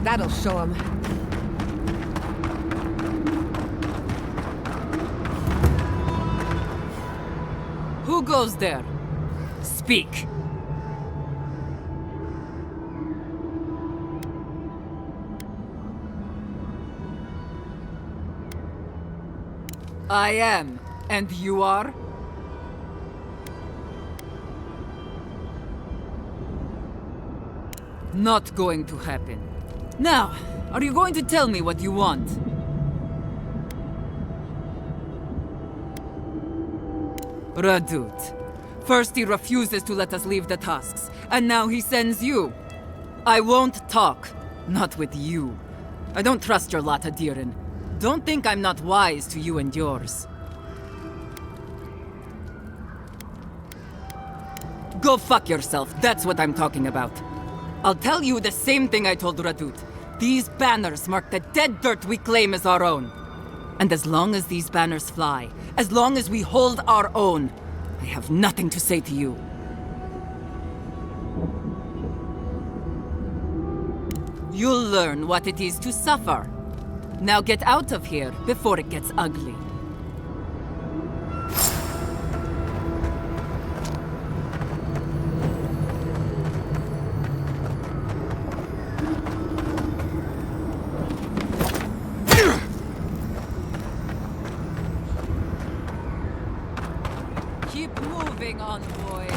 Speaker 2: That'll show him.
Speaker 20: Who goes there? Speak. I am. And you are? Not going to happen. Now, are you going to tell me what you want? Radut. First he refuses to let us leave the tasks, and now he sends you. I won't talk. Not with you. I don't trust your lot, Adirin. Don't think I'm not wise to you and yours. Go fuck yourself, that's what I'm talking about. I'll tell you the same thing I told Radut. These banners mark the dead dirt we claim as our own. And as long as these banners fly, as long as we hold our own, I have nothing to say to you. You'll learn what it is to suffer. Now get out of here before it gets ugly. Keep moving on, boy.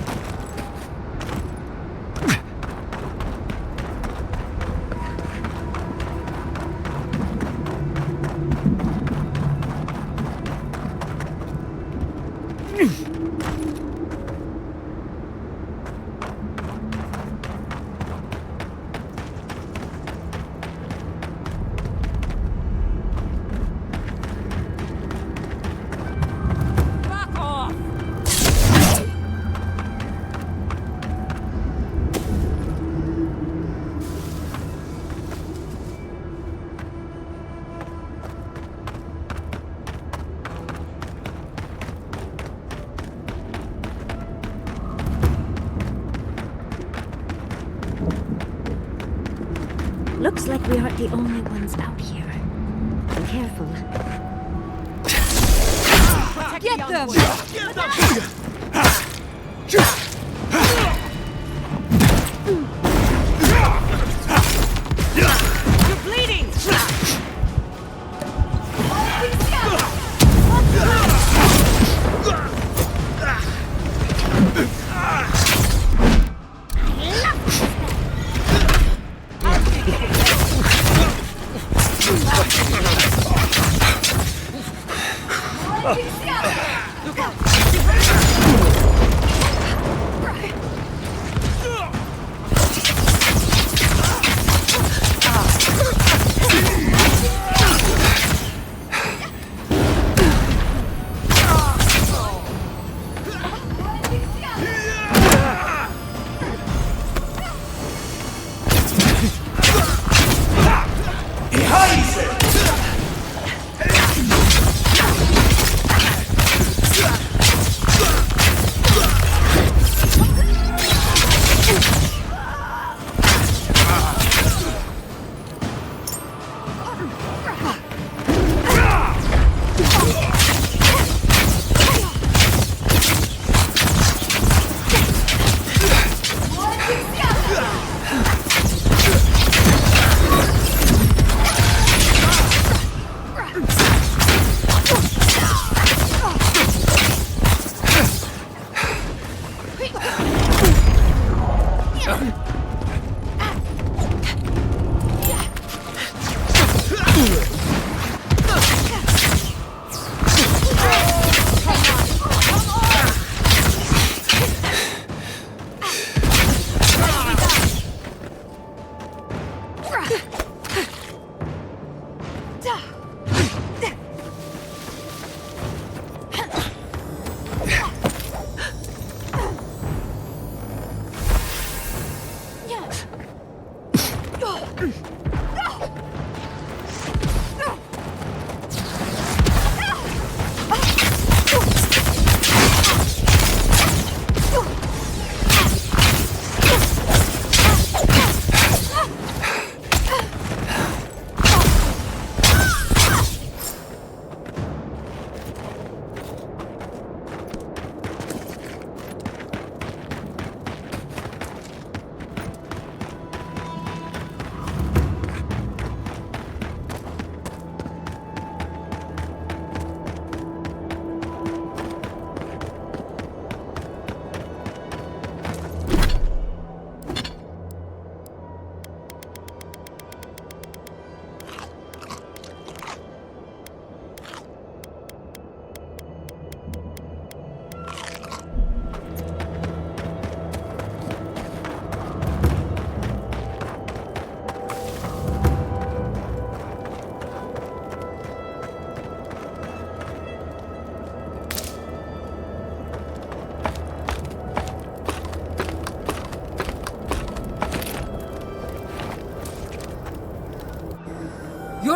Speaker 3: Looks like we aren't the only ones out here. Be careful.
Speaker 20: Get them!
Speaker 3: Get them!
Speaker 20: You're bleeding!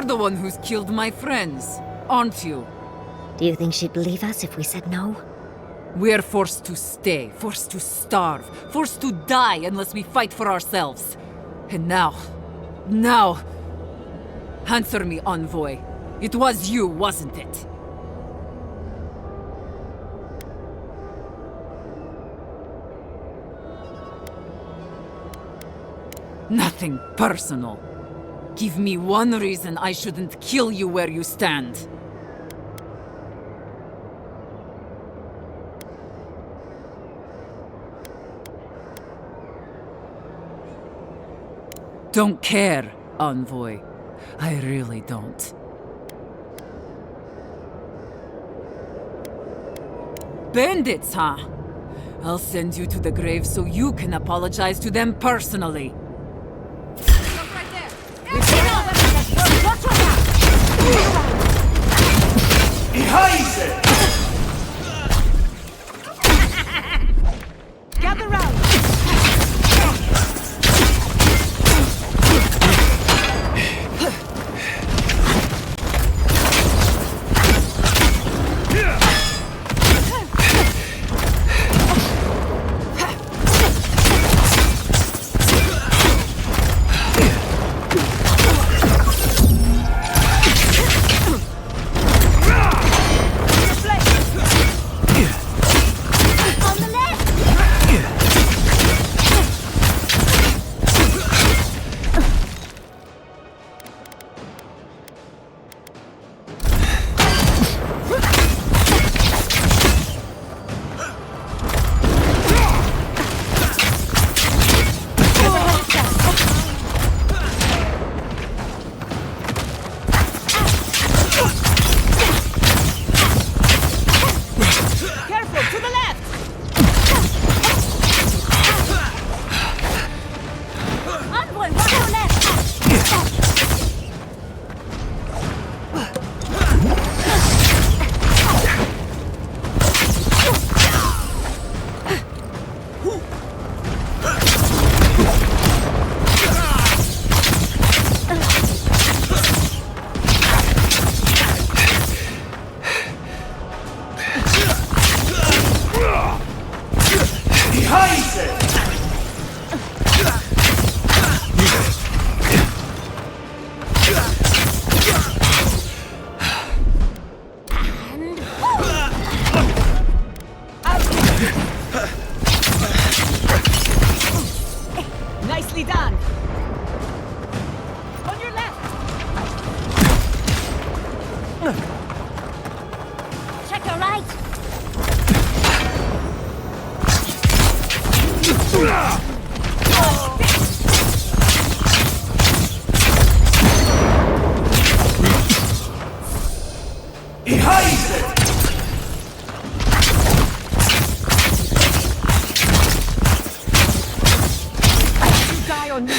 Speaker 20: the one who's killed my friends, aren't you?
Speaker 3: Do you think she'd believe us if we said no?
Speaker 20: We're forced to stay, forced to starve, forced to die unless we fight for ourselves. And now... Answer me, Envoy. It was you, wasn't it? Nothing personal. Give me one reason I shouldn't kill you where you stand. Don't care, Envoy. I really don't. Bandits, huh? I'll send you to the grave so you can apologize to them personally.
Speaker 2: Gather round! Nicely done! On your left!
Speaker 3: Check your right!
Speaker 2: Die on me!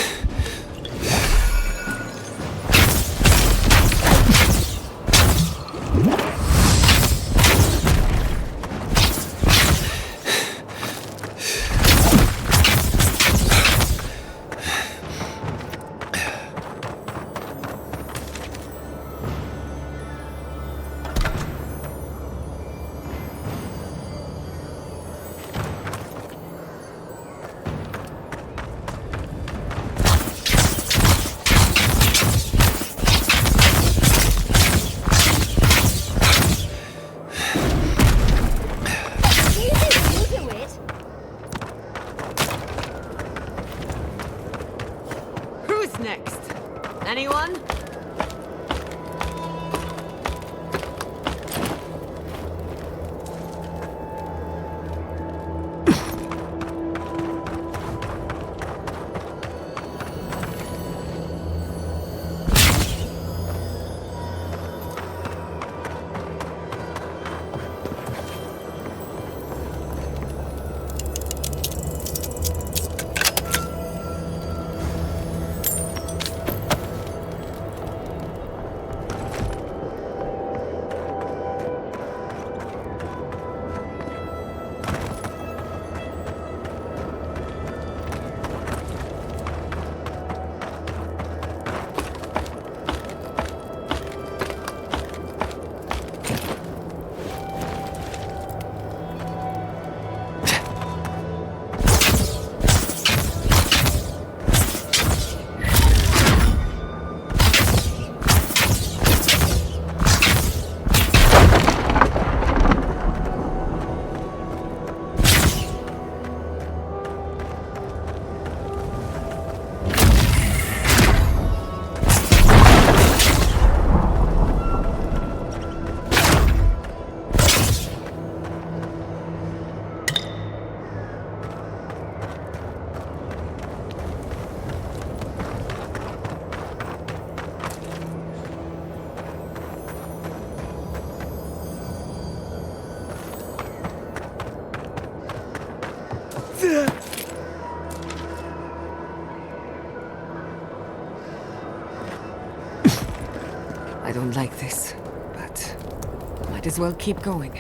Speaker 2: sound like this, but might as well keep going.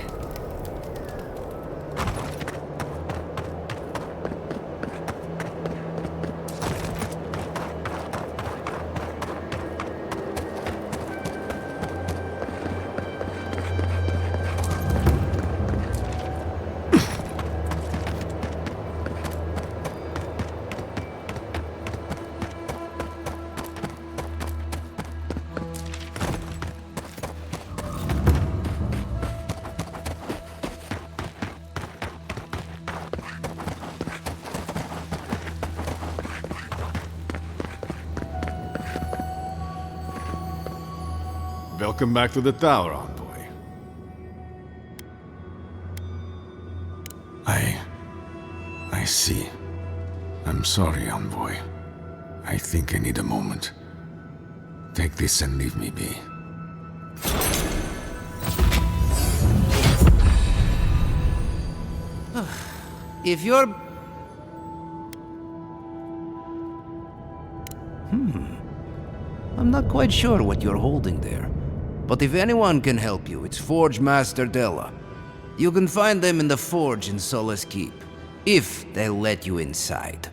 Speaker 18: Welcome back to the tower, Envoy. I see. I'm sorry, Envoy. I think I need a moment. Take this and leave me be.
Speaker 17: If you're... I'm not quite sure what you're holding there. But if anyone can help you, it's Forge Master Della. You can find them in the forge in Solace Keep, if they'll let you inside.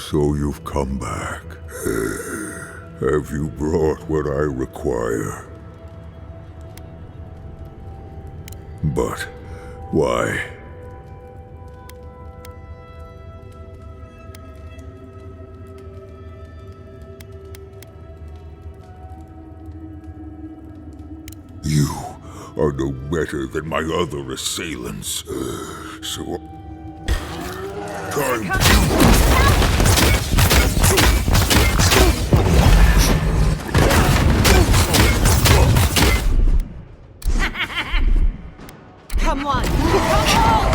Speaker 16: So you've come back. Have you brought what I require? But why? You are no better than my other assailants. So... Time
Speaker 9: Come on! Come on!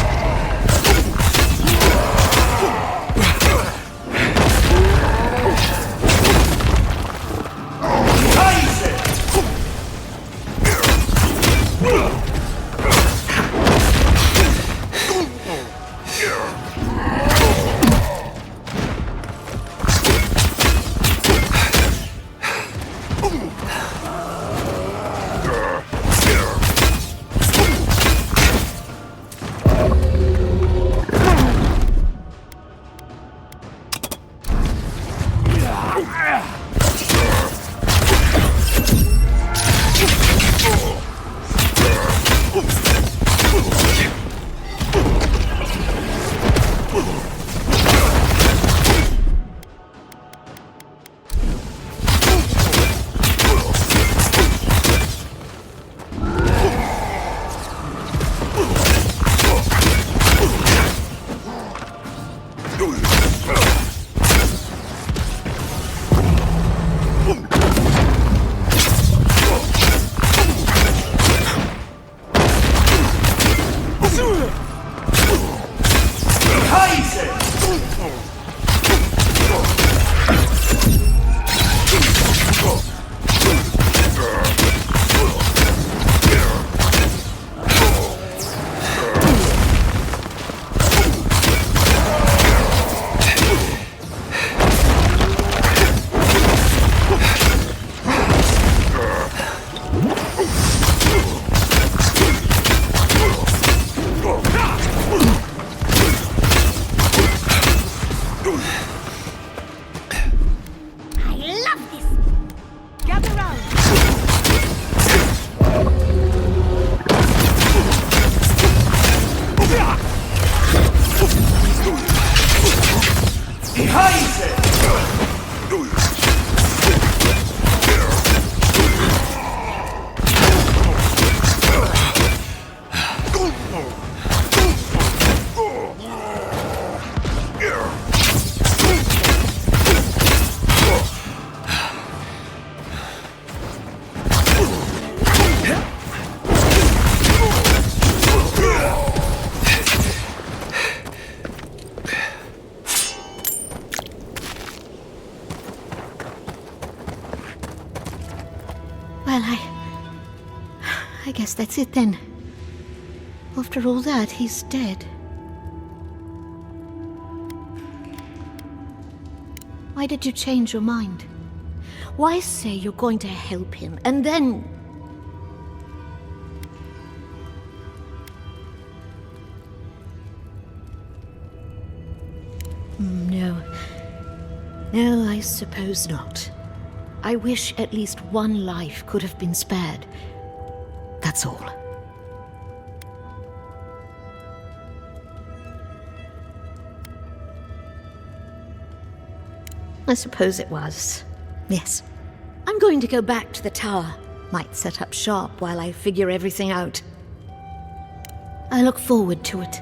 Speaker 3: Well, I guess that's it then. After all that, he's dead. Why did you change your mind? Why say you're going to help him, and then... No, I suppose not. I wish at least one life could have been spared. That's all. I suppose it was. Yes. I'm going to go back to the tower. Might set up shop while I figure everything out. I look forward to it.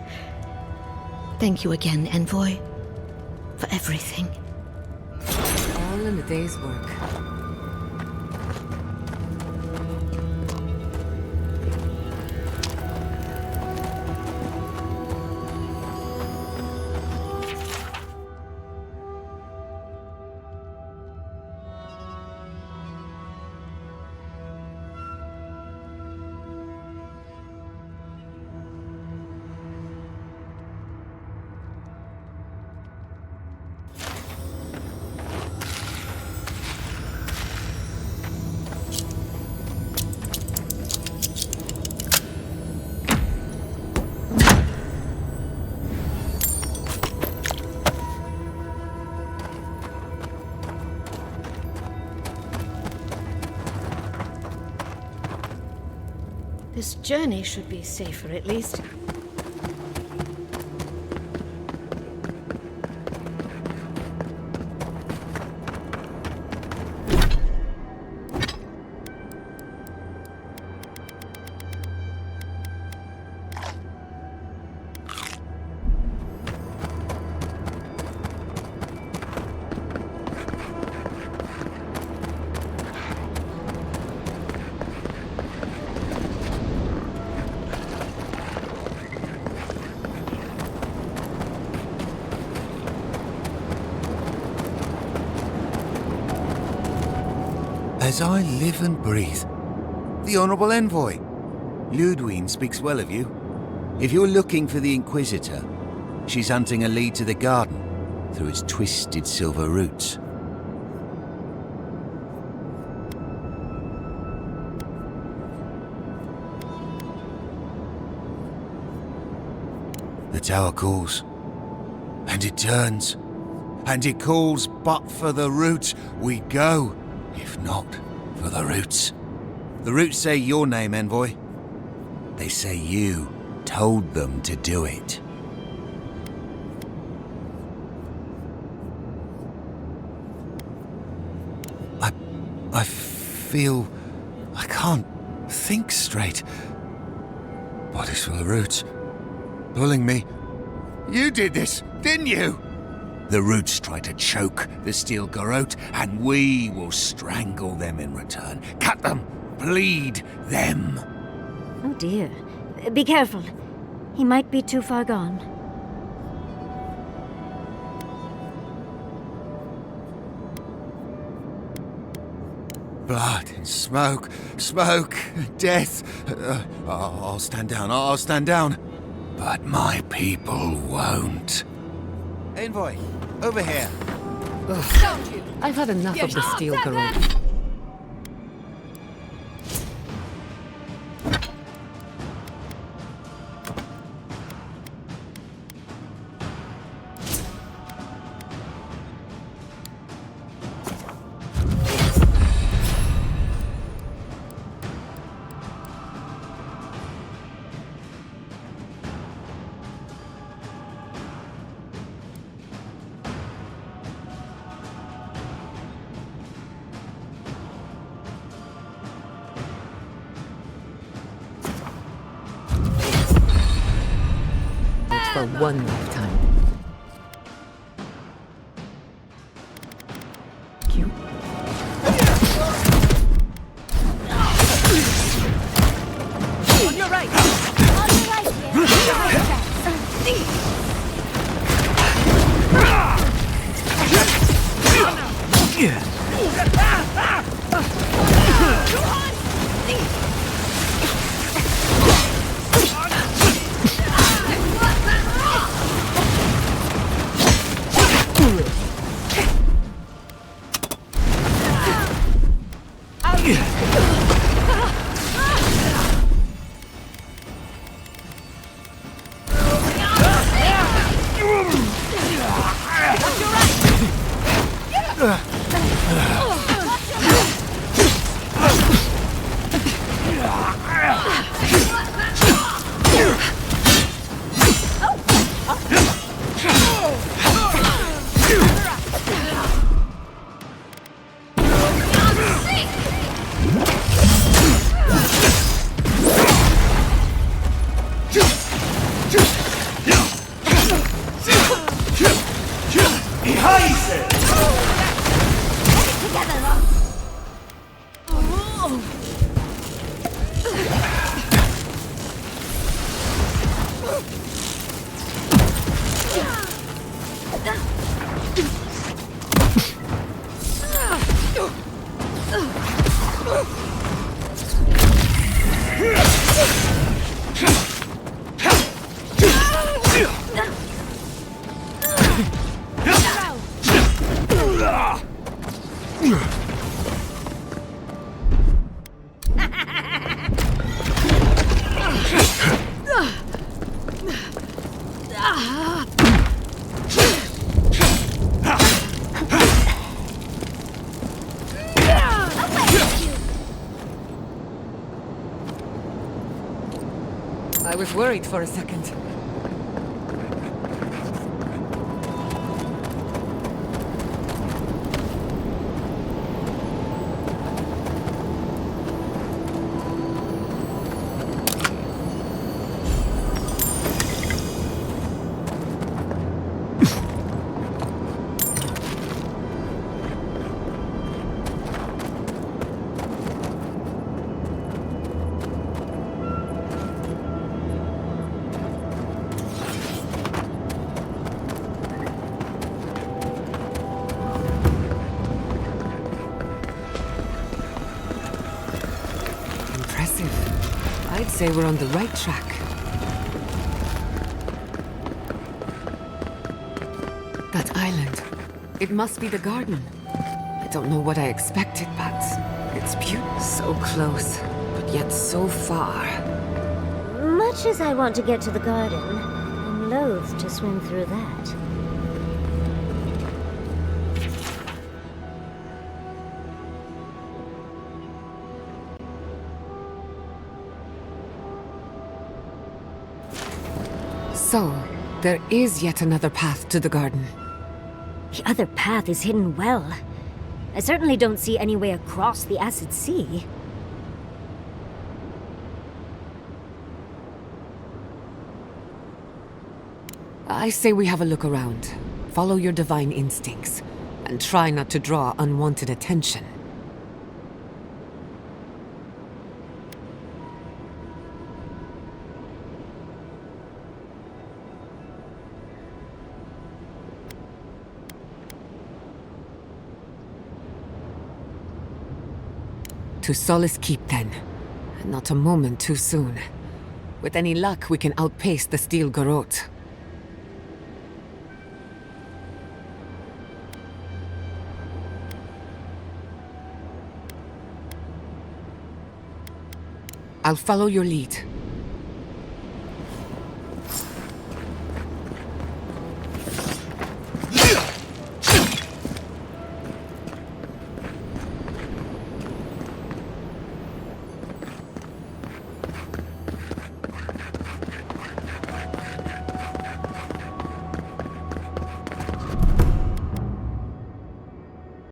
Speaker 3: Thank you again, Envoy, for everything.
Speaker 4: All in a day's work.
Speaker 3: This journey should be safer, at least.
Speaker 21: As I live and breathe. The Honourable Envoy. Ludwine speaks well of you. If you're looking for the Inquisitor, she's hunting a lead to the garden through its twisted silver roots. The tower calls, and it turns, and it calls, but for the roots we go, if not for the roots. The roots say your name, Envoy. They say you told them to do it. I feel I can't think straight. Body's full of roots, pulling me. You did this, didn't you? The roots try to choke the steel garrote, and we will strangle them in return. Cut them, bleed them.
Speaker 3: Oh dear. Be careful. He might be too far gone.
Speaker 21: Blood and smoke, death. I'll stand down, I'll stand down. But my people won't. Envoy, over here.
Speaker 9: I've had enough of the steel garrote. For one lifetime. Cute.
Speaker 3: On your right! On your right!
Speaker 9: I was worried for a second.
Speaker 2: Impressive. I'd say we're on the right track. That island. It must be the garden. I don't know what I expected, but it's beautiful. So close, but yet so far.
Speaker 3: Much as I want to get to the garden, I'm loath to swim through that.
Speaker 2: So, there is yet another path to the garden.
Speaker 3: The other path is hidden well. I certainly don't see any way across the acid sea.
Speaker 2: I say we have a look around. Follow your divine instincts, and try not to draw unwanted attention. To Solace Keep, then. Not a moment too soon. With any luck, we can outpace the Steel Garrote. I'll follow your lead.